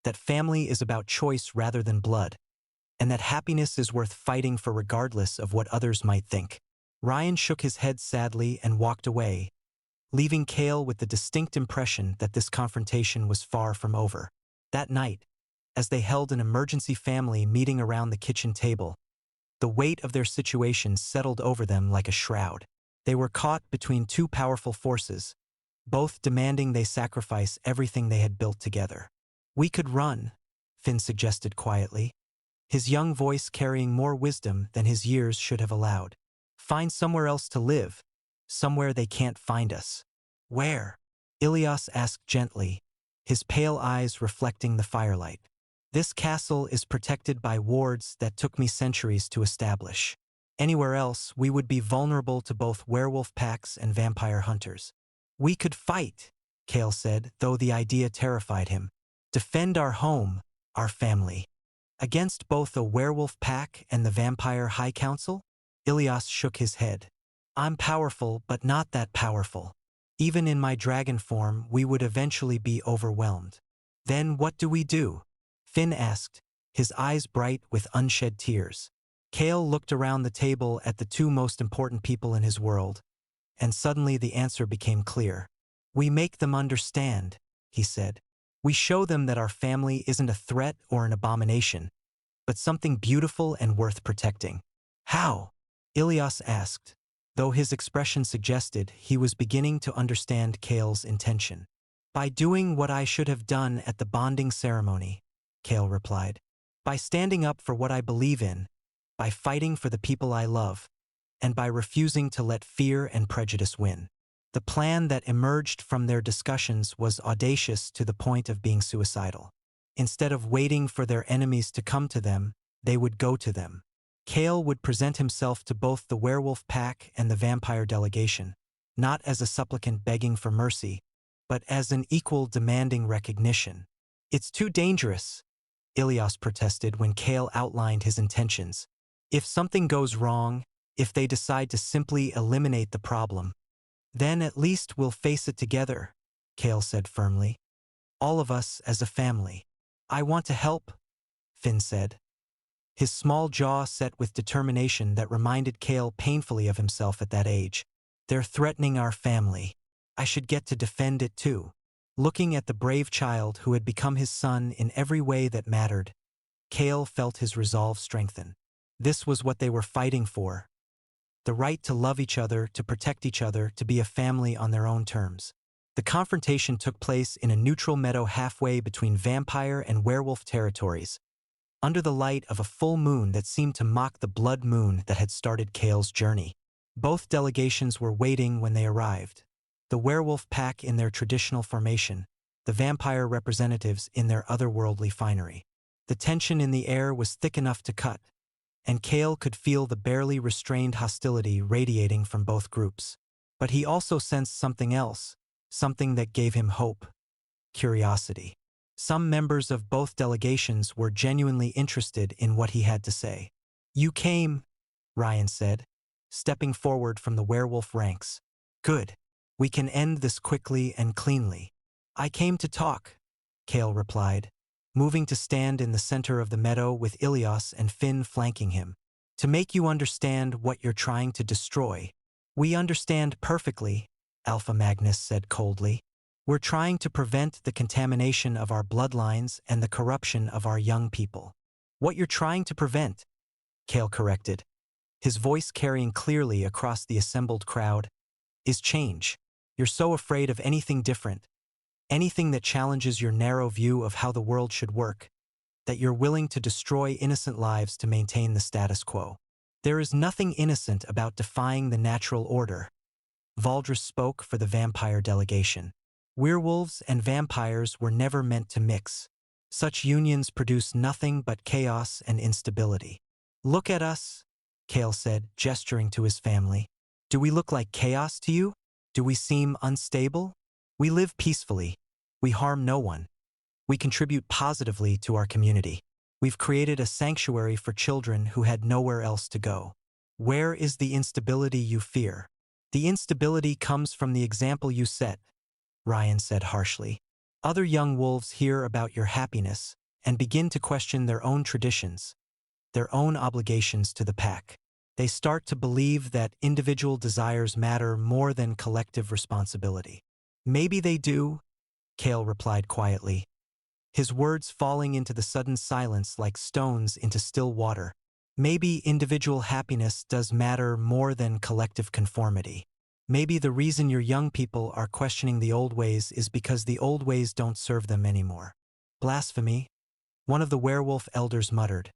that family is about choice rather than blood, and that happiness is worth fighting for regardless of what others might think. Ryan shook his head sadly and walked away, leaving Kale with the distinct impression that this confrontation was far from over. That night, as they held an emergency family meeting around the kitchen table, the weight of their situation settled over them like a shroud. They were caught between two powerful forces, both demanding they sacrifice everything they had built together. We could run, Finn suggested quietly, his young voice carrying more wisdom than his years should have allowed. Find somewhere else to live, somewhere they can't find us. Where? Ilias asked gently, his pale eyes reflecting the firelight. This castle is protected by wards that took me centuries to establish. Anywhere else, we would be vulnerable to both werewolf packs and vampire hunters. We could fight, Kale said, though the idea terrified him. Defend our home, our family. Against both a werewolf pack and the vampire high council? Ilias shook his head. I'm powerful, but not that powerful. Even in my dragon form, we would eventually be overwhelmed. Then what do we do? Finn asked, his eyes bright with unshed tears. Kale looked around the table at the two most important people in his world, and suddenly the answer became clear. We make them understand, he said. We show them that our family isn't a threat or an abomination, but something beautiful and worth protecting. How? Ilias asked, though his expression suggested he was beginning to understand Kale's intention. By doing what I should have done at the bonding ceremony, Kale replied. By standing up for what I believe in, by fighting for the people I love, and by refusing to let fear and prejudice win. The plan that emerged from their discussions was audacious to the point of being suicidal. Instead of waiting for their enemies to come to them, they would go to them. Kale would present himself to both the werewolf pack and the vampire delegation, not as a supplicant begging for mercy, but as an equal demanding recognition. It's too dangerous, Ilias protested when Kale outlined his intentions. If something goes wrong, if they decide to simply eliminate the problem, then at least we'll face it together, Kale said firmly. All of us as a family. I want to help, Finn said, his small jaw set with determination that reminded Kale painfully of himself at that age. They're threatening our family. I should get to defend it too. Looking at the brave child who had become his son in every way that mattered, Kale felt his resolve strengthen. This was what they were fighting for. The right to love each other, to protect each other, to be a family on their own terms. The confrontation took place in a neutral meadow halfway between vampire and werewolf territories, under the light of a full moon that seemed to mock the blood moon that had started Kale's journey. Both delegations were waiting when they arrived. The werewolf pack in their traditional formation, the vampire representatives in their otherworldly finery. The tension in the air was thick enough to cut, and Kale could feel the barely restrained hostility radiating from both groups. But he also sensed something else, something that gave him hope: curiosity. Some members of both delegations were genuinely interested in what he had to say. "You came," Ryan said, stepping forward from the werewolf ranks. "Good. We can end this quickly and cleanly." "I came to talk," Kale replied, moving to stand in the center of the meadow with Ilias and Finn flanking him. "To make you understand what you're trying to destroy." "We understand perfectly," Alpha Magnus said coldly. "We're trying to prevent the contamination of our bloodlines and the corruption of our young people." "What you're trying to prevent," Kale corrected, his voice carrying clearly across the assembled crowd, "is change. You're so afraid of anything different, anything that challenges your narrow view of how the world should work, that you're willing to destroy innocent lives to maintain the status quo. There is nothing innocent about defying the natural order." Valdris spoke for the vampire delegation. "Werewolves and vampires were never meant to mix. Such unions produce nothing but chaos and instability." "Look at us," Kale said, gesturing to his family. "Do we look like chaos to you? Do we seem unstable? We live peacefully. We harm no one. We contribute positively to our community. We've created a sanctuary for children who had nowhere else to go. Where is the instability you fear?" "The instability comes from the example you set," Ryan said harshly. "Other young wolves hear about your happiness and begin to question their own traditions, their own obligations to the pack. They start to believe that individual desires matter more than collective responsibility." "Maybe they do," Kale replied quietly, his words falling into the sudden silence like stones into still water. "Maybe individual happiness does matter more than collective conformity. Maybe the reason your young people are questioning the old ways is because the old ways don't serve them anymore." "Blasphemy," one of the werewolf elders muttered.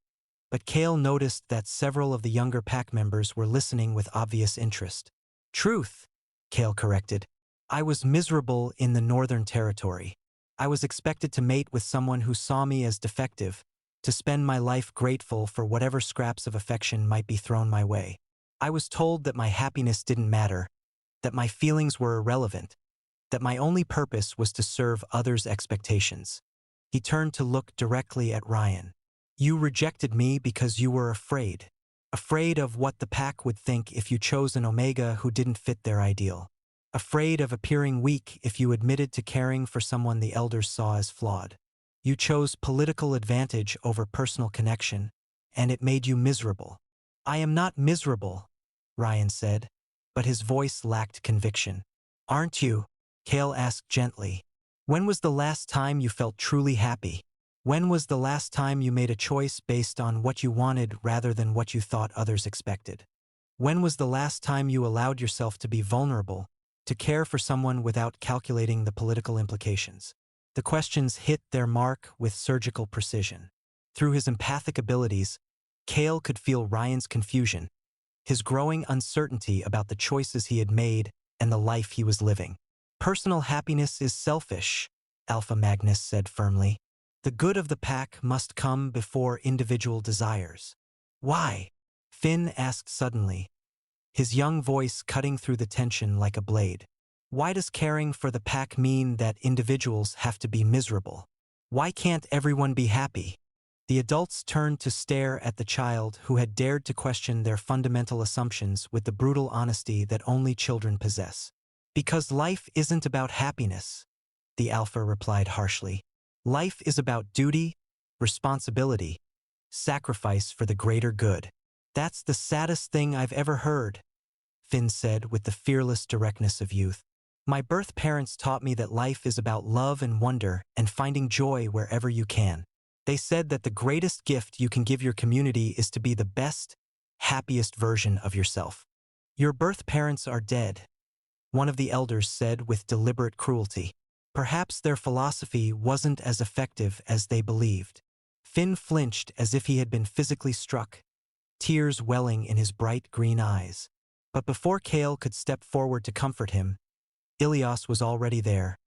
But Kale noticed that several of the younger pack members were listening with obvious interest. "Truth," Kale corrected. "I was miserable in the Northern Territory. I was expected to mate with someone who saw me as defective, to spend my life grateful for whatever scraps of affection might be thrown my way. I was told that my happiness didn't matter, that my feelings were irrelevant, that my only purpose was to serve others' expectations." He turned to look directly at Ryan. "You rejected me because you were afraid. Afraid of what the pack would think if you chose an Omega who didn't fit their ideal. Afraid of appearing weak if you admitted to caring for someone the elders saw as flawed. You chose political advantage over personal connection, and it made you miserable." "I am not miserable," Ryan said, but his voice lacked conviction. "Aren't you?" Kale asked gently. "When was the last time you felt truly happy? When was the last time you made a choice based on what you wanted rather than what you thought others expected? When was the last time you allowed yourself to be vulnerable, to care for someone without calculating the political implications?" The questions hit their mark with surgical precision. Through his empathic abilities, Kale could feel Ryan's confusion, his growing uncertainty about the choices he had made and the life he was living. "Personal happiness is selfish," Alpha Magnus said firmly. "The good of the pack must come before individual desires." "Why?" Finn asked suddenly, his young voice cutting through the tension like a blade. "Why does caring for the pack mean that individuals have to be miserable? Why can't everyone be happy?" The adults turned to stare at the child who had dared to question their fundamental assumptions with the brutal honesty that only children possess. "Because life isn't about happiness," the Alpha replied harshly. "Life is about duty, responsibility, sacrifice for the greater good." "That's the saddest thing I've ever heard," Finn said with the fearless directness of youth. "My birth parents taught me that life is about love and wonder and finding joy wherever you can. They said that the greatest gift you can give your community is to be the best, happiest version of yourself." "Your birth parents are dead," one of the elders said with deliberate cruelty. "Perhaps their philosophy wasn't as effective as they believed." Finn flinched as if he had been physically struck, tears welling in his bright green eyes. But before Kale could step forward to comfort him, Ilias was already there,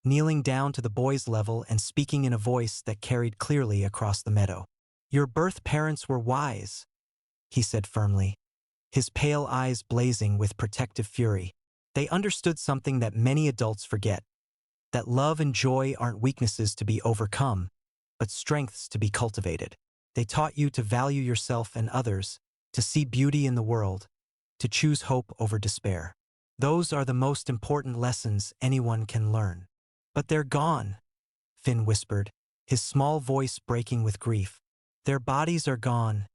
kneeling down to the boy's level and speaking in a voice that carried clearly across the meadow. "Your birth parents were wise. he said firmly, his pale eyes blazing with protective fury. They understood something that many adults forget, that love and joy aren't weaknesses to be overcome, but strengths to be cultivated. They taught you to value yourself and others, to see beauty in the world, to choose hope over despair. Those are the most important lessons anyone can learn. But they're gone, Finn whispered, his small voice breaking with grief. Their bodies are gone,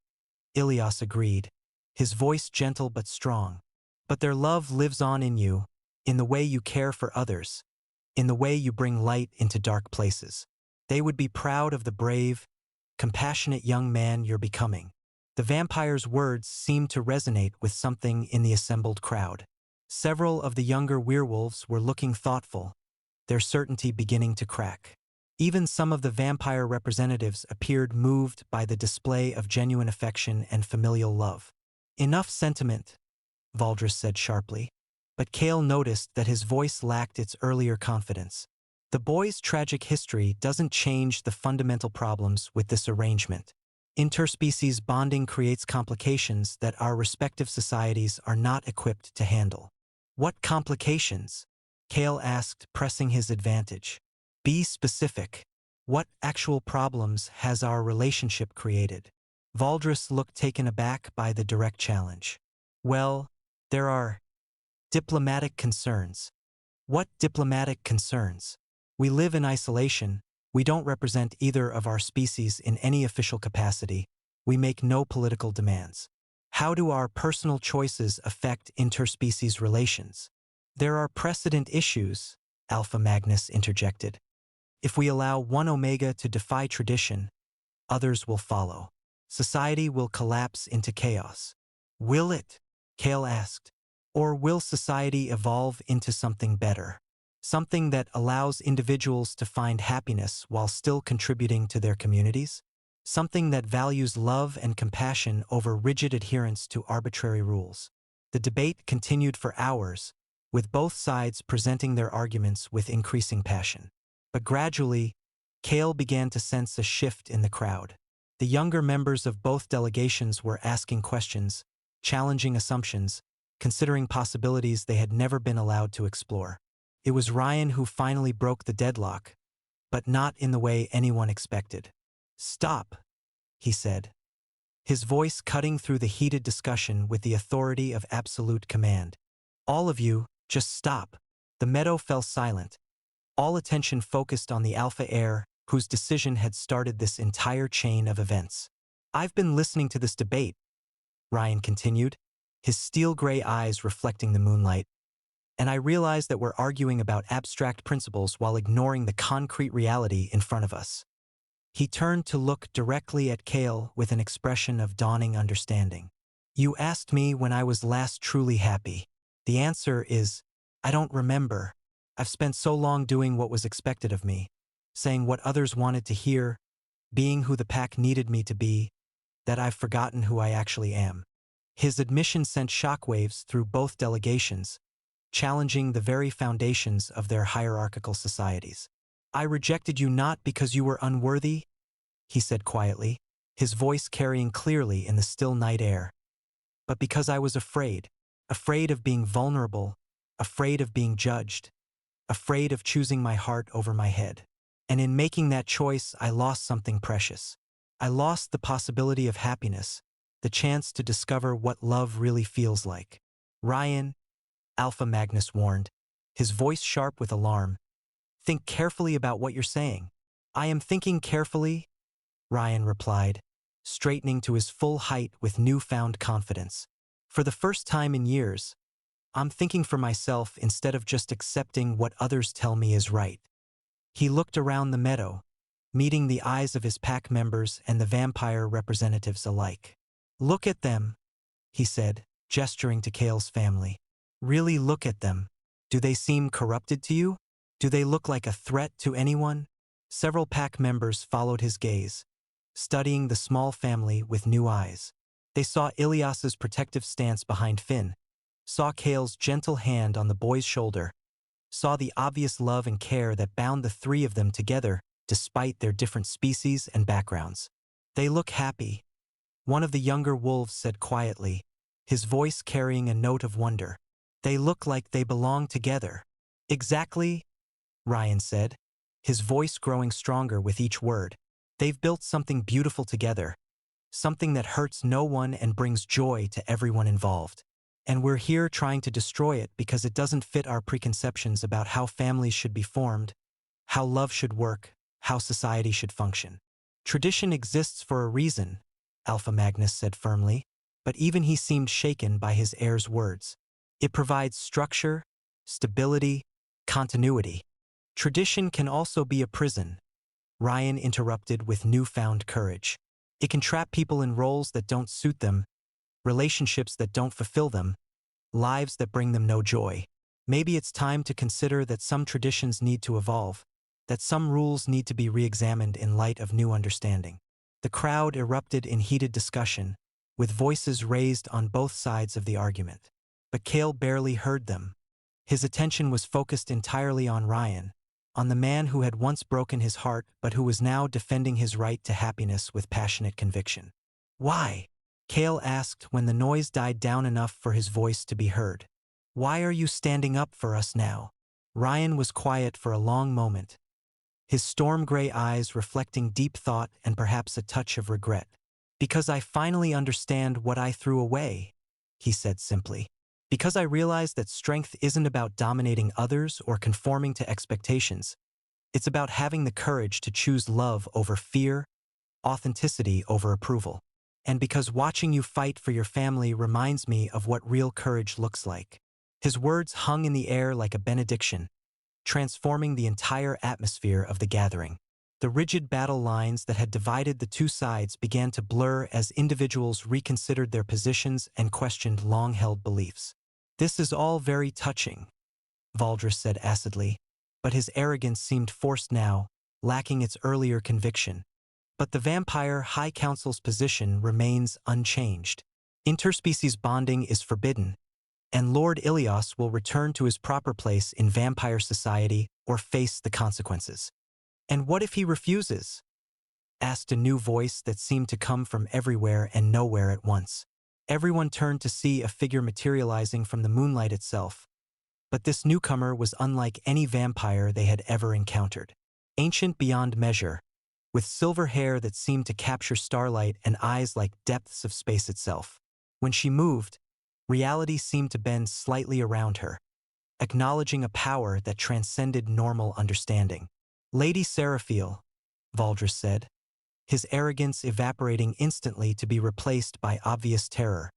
Ilias agreed, his voice gentle but strong. But their love lives on in you, in the way you care for others, in the way you bring light into dark places. They would be proud of the brave, compassionate young man you're becoming. The vampire's words seemed to resonate with something in the assembled crowd. Several of the younger werewolves were looking thoughtful, their certainty beginning to crack. Even some of the vampire representatives appeared moved by the display of genuine affection and familial love. Enough sentiment, Valdris said sharply. But Kale noticed that his voice lacked its earlier confidence. The boy's tragic history doesn't change the fundamental problems with this arrangement. Interspecies bonding creates complications that our respective societies are not equipped to handle. What complications? Kale asked, pressing his advantage. Be specific. What actual problems has our relationship created? Valdris looked taken aback by the direct challenge. Well, there are diplomatic concerns. What diplomatic concerns? We live in isolation. We don't represent either of our species in any official capacity. We make no political demands. How do our personal choices affect interspecies relations? There are precedent issues, Alpha Magnus interjected. If we allow one Omega to defy tradition, others will follow. Society will collapse into chaos. Will it? Kale asked. Or will society evolve into something better? Something that allows individuals to find happiness while still contributing to their communities? Something that values love and compassion over rigid adherence to arbitrary rules. The debate continued for hours, with both sides presenting their arguments with increasing passion. But gradually, Kale began to sense a shift in the crowd. The younger members of both delegations were asking questions, challenging assumptions, considering possibilities they had never been allowed to explore. It was Ryan who finally broke the deadlock, but not in the way anyone expected. Stop, he said, his voice cutting through the heated discussion with the authority of absolute command. All of you, just stop. The meadow fell silent, all attention focused on the alpha heir, whose decision had started this entire chain of events. I've been listening to this debate, Ryan continued, his steel-gray eyes reflecting the moonlight, and I realize that we're arguing about abstract principles while ignoring the concrete reality in front of us. He turned to look directly at Kale with an expression of dawning understanding. You asked me when I was last truly happy. The answer is, I don't remember. I've spent so long doing what was expected of me, saying what others wanted to hear, being who the pack needed me to be, that I've forgotten who I actually am. His admission sent shockwaves through both delegations, challenging the very foundations of their hierarchical societies. I rejected you not because you were unworthy, he said quietly, his voice carrying clearly in the still night air, but because I was afraid of being vulnerable, afraid of being judged, afraid of choosing my heart over my head. And in making that choice, I lost something precious. I lost the possibility of happiness, the chance to discover what love really feels like. Ryan, Alpha Magnus warned, his voice sharp with alarm. Think carefully about what you're saying. I am thinking carefully, Ryan replied, straightening to his full height with newfound confidence. For the first time in years, I'm thinking for myself instead of just accepting what others tell me is right. He looked around the meadow, meeting the eyes of his pack members and the vampire representatives alike. Look at them, he said, gesturing to Kale's family. Really look at them. Do they seem corrupted to you? Do they look like a threat to anyone? Several pack members followed his gaze, studying the small family with new eyes. They saw Ilias's protective stance behind Finn, saw Kale's gentle hand on the boy's shoulder, saw the obvious love and care that bound the three of them together despite their different species and backgrounds. They look happy, One of the younger wolves said quietly, his voice carrying a note of wonder. They look like they belong together. Exactly, Ryan said, his voice growing stronger with each word. They've built something beautiful together, something that hurts no one and brings joy to everyone involved. And we're here trying to destroy it because it doesn't fit our preconceptions about how families should be formed, how love should work, how society should function. Tradition exists for a reason, Alpha Magnus said firmly, but even he seemed shaken by his heir's words. It provides structure, stability, continuity. Tradition can also be a prison, Ryan interrupted with newfound courage. It can trap people in roles that don't suit them, relationships that don't fulfill them, lives that bring them no joy. Maybe it's time to consider that some traditions need to evolve, that some rules need to be re-examined in light of new understanding. The crowd erupted in heated discussion, with voices raised on both sides of the argument. But Cale barely heard them. His attention was focused entirely on Ryan, on the man who had once broken his heart but who was now defending his right to happiness with passionate conviction. Why? Cale asked when the noise died down enough for his voice to be heard. Why are you standing up for us now? Ryan was quiet for a long moment, his storm-gray eyes reflecting deep thought and perhaps a touch of regret. Because I finally understand what I threw away, he said simply. Because I realized that strength isn't about dominating others or conforming to expectations. It's about having the courage to choose love over fear, authenticity over approval. And because watching you fight for your family reminds me of what real courage looks like. His words hung in the air like a benediction, transforming the entire atmosphere of the gathering. The rigid battle lines that had divided the two sides began to blur as individuals reconsidered their positions and questioned long-held beliefs. This is all very touching, Valdris said acidly, but his arrogance seemed forced now, lacking its earlier conviction. But the Vampire High Council's position remains unchanged. Interspecies bonding is forbidden, and Lord Ilios will return to his proper place in vampire society or face the consequences. And what if he refuses? Asked a new voice that seemed to come from everywhere and nowhere at once. Everyone turned to see a figure materializing from the moonlight itself. But this newcomer was unlike any vampire they had ever encountered. Ancient beyond measure, with silver hair that seemed to capture starlight and eyes like depths of space itself. When she moved, reality seemed to bend slightly around her, acknowledging a power that transcended normal understanding. Lady Seraphiel, Valdris said, his arrogance evaporating instantly to be replaced by obvious terror.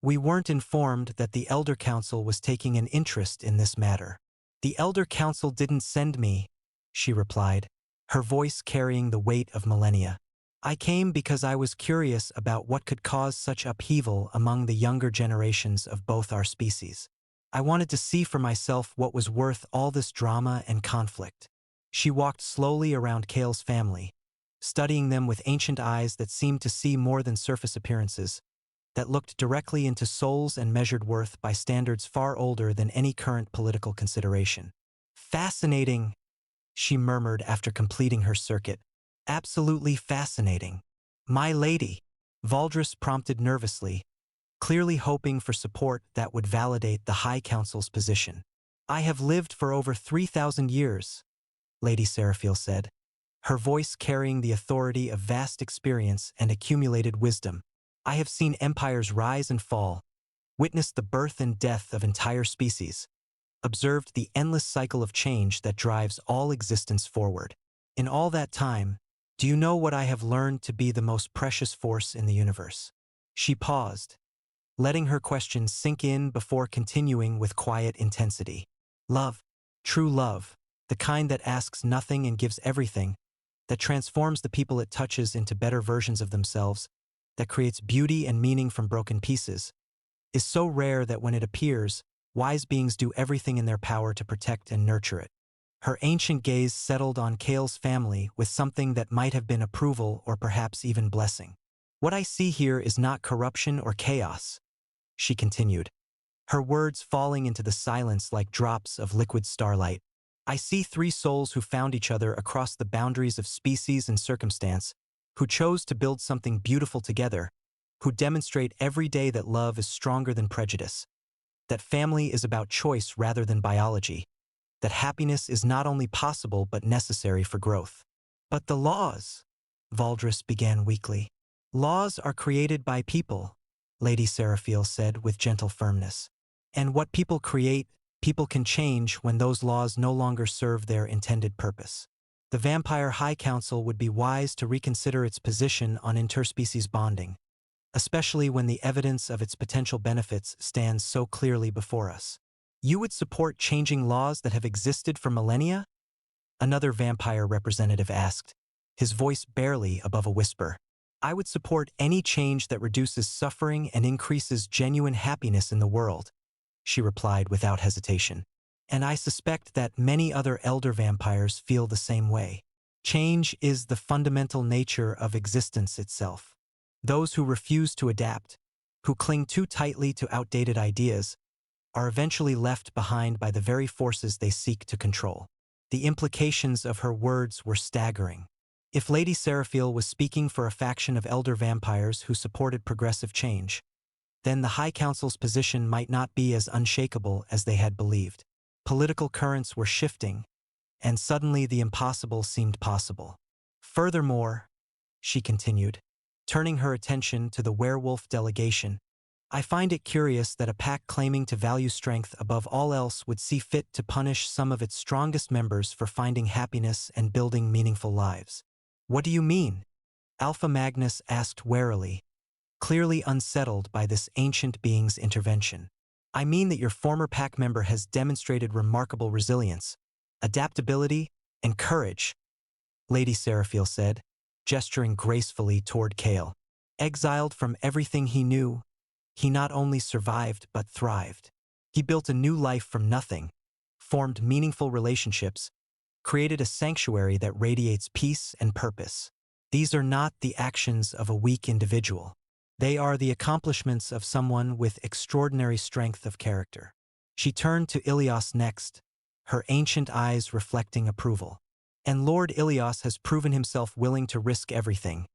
We weren't informed that the Elder Council was taking an interest in this matter. The Elder Council didn't send me, she replied, her voice carrying the weight of millennia. I came because I was curious about what could cause such upheaval among the younger generations of both our species. I wanted to see for myself what was worth all this drama and conflict. She walked slowly around Cale's family, studying them with ancient eyes that seemed to see more than surface appearances, that looked directly into souls and measured worth by standards far older than any current political consideration. Fascinating, she murmured after completing her circuit. Absolutely fascinating. My lady, Valdris prompted nervously, clearly hoping for support that would validate the High Council's position. I have lived for over 3,000 years, Lady Seraphiel said, her voice carrying the authority of vast experience and accumulated wisdom. I have seen empires rise and fall, witnessed the birth and death of entire species, observed the endless cycle of change that drives all existence forward. In all that time, do you know what I have learned to be the most precious force in the universe? She paused, letting her question sink in before continuing with quiet intensity. Love, true love, the kind that asks nothing and gives everything, that transforms the people it touches into better versions of themselves, that creates beauty and meaning from broken pieces, is so rare that when it appears, wise beings do everything in their power to protect and nurture it. Her ancient gaze settled on Cale's family with something that might have been approval or perhaps even blessing. What I see here is not corruption or chaos, she continued, her words falling into the silence like drops of liquid starlight. I see three souls who found each other across the boundaries of species and circumstance, who chose to build something beautiful together, who demonstrate every day that love is stronger than prejudice, that family is about choice rather than biology, that happiness is not only possible but necessary for growth. But the laws, Valdris began weakly. Laws are created by people, Lady Seraphiel said with gentle firmness. And what people create, people can change when those laws no longer serve their intended purpose. The Vampire High Council would be wise to reconsider its position on interspecies bonding, especially when the evidence of its potential benefits stands so clearly before us. You would support changing laws that have existed for millennia? Another vampire representative asked, his voice barely above a whisper. I would support any change that reduces suffering and increases genuine happiness in the world, she replied without hesitation. And I suspect that many other elder vampires feel the same way. Change is the fundamental nature of existence itself. Those who refuse to adapt, who cling too tightly to outdated ideas, are eventually left behind by the very forces they seek to control. The implications of her words were staggering. If Lady Seraphiel was speaking for a faction of elder vampires who supported progressive change, then the High Council's position might not be as unshakable as they had believed. Political currents were shifting, and suddenly the impossible seemed possible. Furthermore, she continued, turning her attention to the werewolf delegation, I find it curious that a pack claiming to value strength above all else would see fit to punish some of its strongest members for finding happiness and building meaningful lives. What do you mean? Alpha Magnus asked warily, clearly unsettled by this ancient being's intervention. I mean that your former pack member has demonstrated remarkable resilience, adaptability, and courage, Lady Seraphiel said, gesturing gracefully toward Kale. Exiled from everything he knew, he not only survived but thrived. He built a new life from nothing, formed meaningful relationships, created a sanctuary that radiates peace and purpose. These are not the actions of a weak individual. They are the accomplishments of someone with extraordinary strength of character. She turned to Ilias next, her ancient eyes reflecting approval. And Lord Ilias has proven himself willing to risk everything,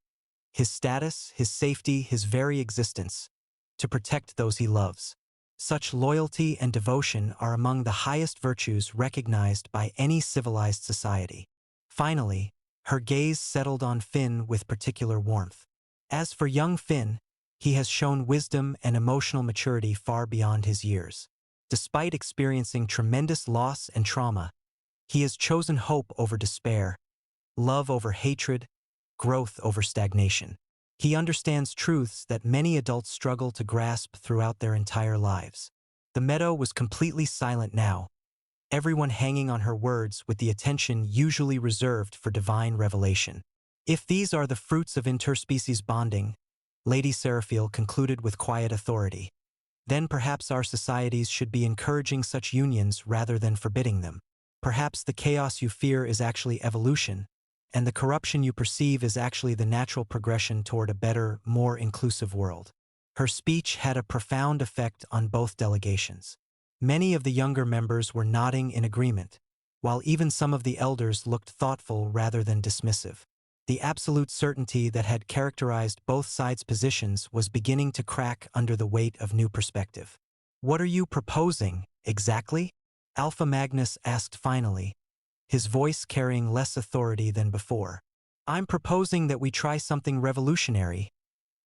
his status, his safety, his very existence, to protect those he loves. Such loyalty and devotion are among the highest virtues recognized by any civilized society. Finally, her gaze settled on Finn with particular warmth. As for young Finn, he has shown wisdom and emotional maturity far beyond his years. Despite experiencing tremendous loss and trauma, he has chosen hope over despair, love over hatred, growth over stagnation. He understands truths that many adults struggle to grasp throughout their entire lives. The meadow was completely silent now, everyone hanging on her words with the attention usually reserved for divine revelation. If these are the fruits of interspecies bonding, Lady Seraphiel concluded with quiet authority, then perhaps our societies should be encouraging such unions rather than forbidding them. Perhaps the chaos you fear is actually evolution, and the corruption you perceive is actually the natural progression toward a better, more inclusive world. Her speech had a profound effect on both delegations. Many of the younger members were nodding in agreement, while even some of the elders looked thoughtful rather than dismissive. The absolute certainty that had characterized both sides' positions was beginning to crack under the weight of new perspective. What are you proposing, exactly? Alpha Magnus asked finally, his voice carrying less authority than before. I'm proposing that we try something revolutionary,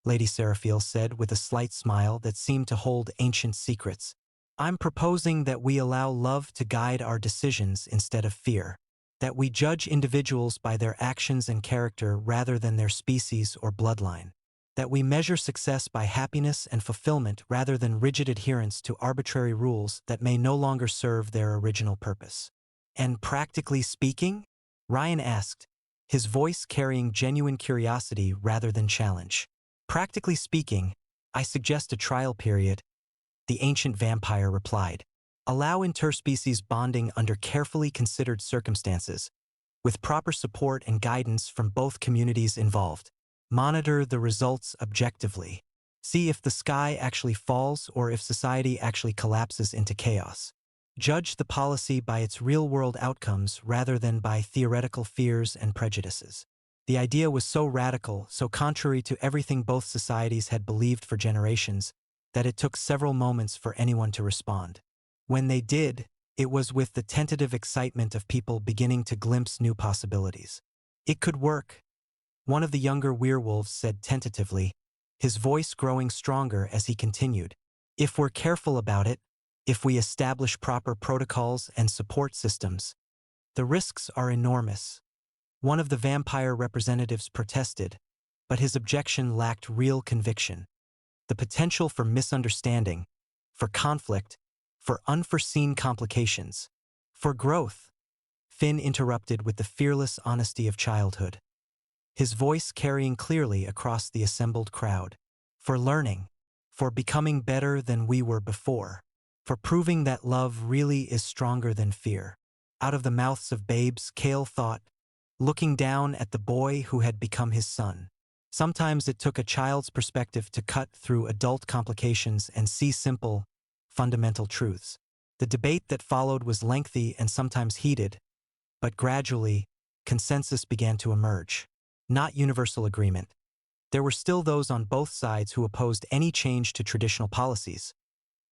Lady Seraphiel said with a slight smile that seemed to hold ancient secrets. I'm proposing that we allow love to guide our decisions instead of fear, that we judge individuals by their actions and character rather than their species or bloodline, that we measure success by happiness and fulfillment rather than rigid adherence to arbitrary rules that may no longer serve their original purpose. And practically speaking? Ryan asked, his voice carrying genuine curiosity rather than challenge. Practically speaking, I suggest a trial period, the ancient vampire replied. Allow interspecies bonding under carefully considered circumstances, with proper support and guidance from both communities involved. Monitor the results objectively. See if the sky actually falls or if society actually collapses into chaos. Judge the policy by its real-world outcomes rather than by theoretical fears and prejudices. The idea was so radical, so contrary to everything both societies had believed for generations, that it took several moments for anyone to respond. When they did, it was with the tentative excitement of people beginning to glimpse new possibilities. It could work, one of the younger werewolves said tentatively, his voice growing stronger as he continued. If we're careful about it, if we establish proper protocols and support systems, the risks are enormous. One of the vampire representatives protested, but his objection lacked real conviction. The potential for misunderstanding, for conflict, for unforeseen complications, for growth. Finn interrupted with the fearless honesty of childhood, his voice carrying clearly across the assembled crowd. For learning, for becoming better than we were before, for proving that love really is stronger than fear. Out of the mouths of babes, Cale thought, looking down at the boy who had become his son. Sometimes it took a child's perspective to cut through adult complications and see simple, fundamental truths. The debate that followed was lengthy and sometimes heated, but gradually, consensus began to emerge. Not universal agreement. There were still those on both sides who opposed any change to traditional policies,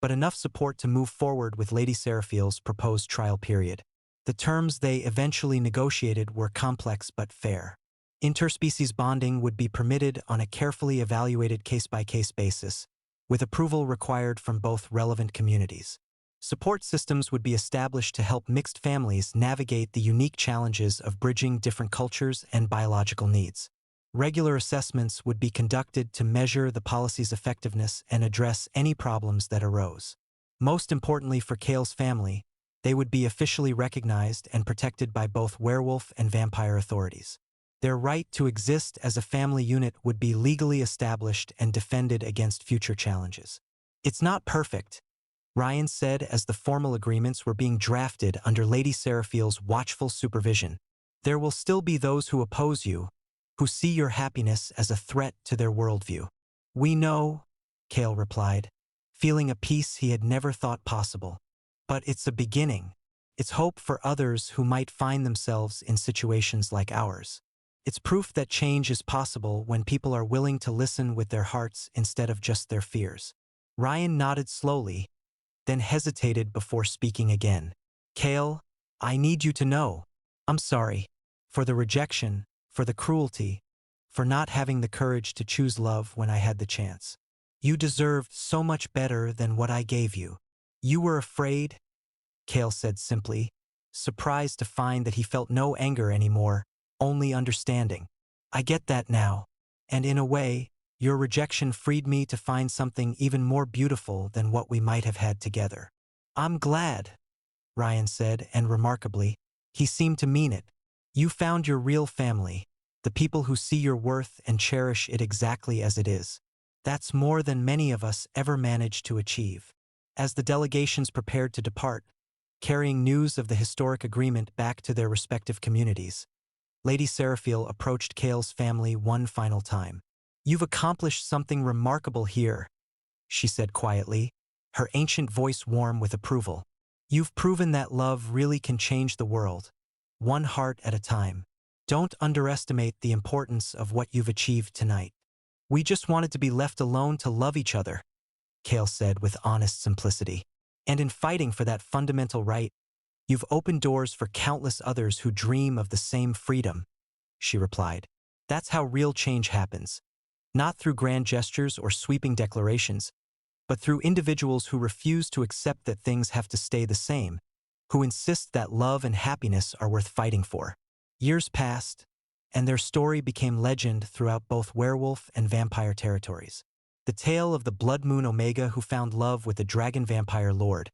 but enough support to move forward with Lady Seraphil's proposed trial period. The terms they eventually negotiated were complex but fair. Interspecies bonding would be permitted on a carefully evaluated case-by-case basis, with approval required from both relevant communities. Support systems would be established to help mixed families navigate the unique challenges of bridging different cultures and biological needs. Regular assessments would be conducted to measure the policy's effectiveness and address any problems that arose. Most importantly for Cale's family, they would be officially recognized and protected by both werewolf and vampire authorities. Their right to exist as a family unit would be legally established and defended against future challenges. It's not perfect, Ryan said as the formal agreements were being drafted under Lady Seraphil's watchful supervision. There will still be those who oppose you, who see your happiness as a threat to their worldview. We know, Cale replied, feeling a peace he had never thought possible. But it's a beginning. It's hope for others who might find themselves in situations like ours. It's proof that change is possible when people are willing to listen with their hearts instead of just their fears. Ryan nodded slowly, then hesitated before speaking again. Cale, I need you to know. I'm sorry. For the rejection, for the cruelty, for not having the courage to choose love when I had the chance. You deserved so much better than what I gave you. You were afraid, Cale said simply, surprised to find that he felt no anger anymore, only understanding. I get that now, and in a way, your rejection freed me to find something even more beautiful than what we might have had together. I'm glad, Ryan said, and remarkably, he seemed to mean it. You found your real family, the people who see your worth and cherish it exactly as it is. That's more than many of us ever managed to achieve. As the delegations prepared to depart, carrying news of the historic agreement back to their respective communities, Lady Seraphil approached Cale's family one final time. You've accomplished something remarkable here, she said quietly, her ancient voice warm with approval. You've proven that love really can change the world, one heart at a time. Don't underestimate the importance of what you've achieved tonight. We just wanted to be left alone to love each other, Cale said with honest simplicity. And in fighting for that fundamental right, you've opened doors for countless others who dream of the same freedom, she replied. That's how real change happens. Not through grand gestures or sweeping declarations, but through individuals who refuse to accept that things have to stay the same, who insist that love and happiness are worth fighting for. Years passed, and their story became legend throughout both werewolf and vampire territories. The tale of the Blood Moon Omega who found love with the dragon vampire lord,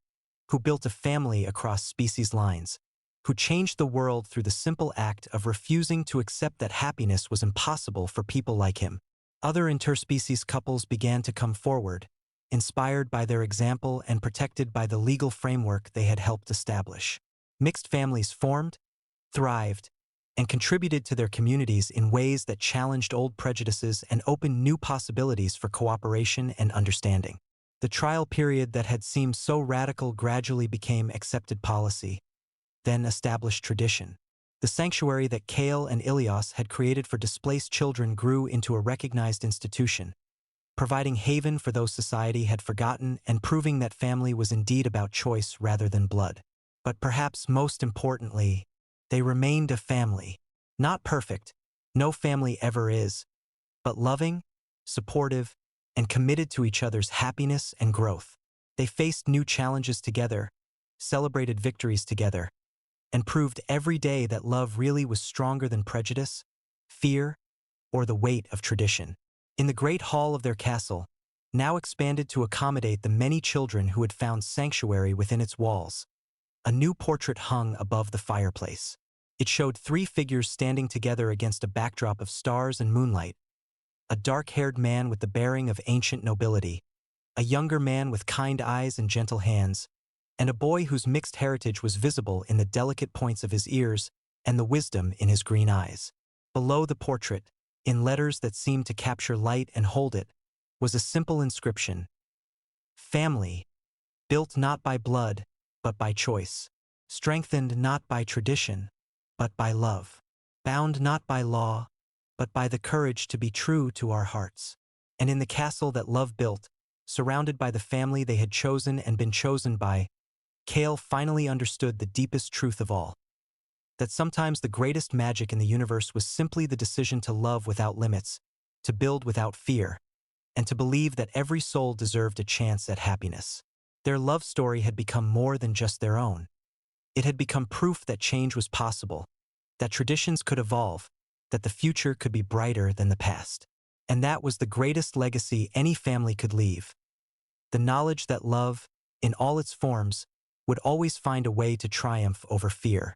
who built a family across species lines, who changed the world through the simple act of refusing to accept that happiness was impossible for people like him. Other interspecies couples began to come forward, inspired by their example and protected by the legal framework they had helped establish. Mixed families formed, thrived, and contributed to their communities in ways that challenged old prejudices and opened new possibilities for cooperation and understanding. The trial period that had seemed so radical gradually became accepted policy, then established tradition. The sanctuary that Kale and Ilias had created for displaced children grew into a recognized institution, providing haven for those society had forgotten and proving that family was indeed about choice rather than blood. But perhaps most importantly, they remained a family. Not perfect, no family ever is, but loving, supportive, and committed to each other's happiness and growth. They faced new challenges together, celebrated victories together, and proved every day that love really was stronger than prejudice, fear, or the weight of tradition. In the great hall of their castle, now expanded to accommodate the many children who had found sanctuary within its walls, a new portrait hung above the fireplace. It showed three figures standing together against a backdrop of stars and moonlight: a dark-haired man with the bearing of ancient nobility, a younger man with kind eyes and gentle hands, and a boy whose mixed heritage was visible in the delicate points of his ears and the wisdom in his green eyes. Below the portrait, in letters that seemed to capture light and hold it, was a simple inscription: Family, built not by blood, but by choice, strengthened not by tradition, but by love, bound not by law, but by the courage to be true to our hearts. And in the castle that love built, surrounded by the family they had chosen and been chosen by, Kale finally understood the deepest truth of all: that sometimes the greatest magic in the universe was simply the decision to love without limits, to build without fear, and to believe that every soul deserved a chance at happiness. Their love story had become more than just their own. It had become proof that change was possible, that traditions could evolve, that the future could be brighter than the past. And that was the greatest legacy any family could leave: the knowledge that love, in all its forms, would always find a way to triumph over fear.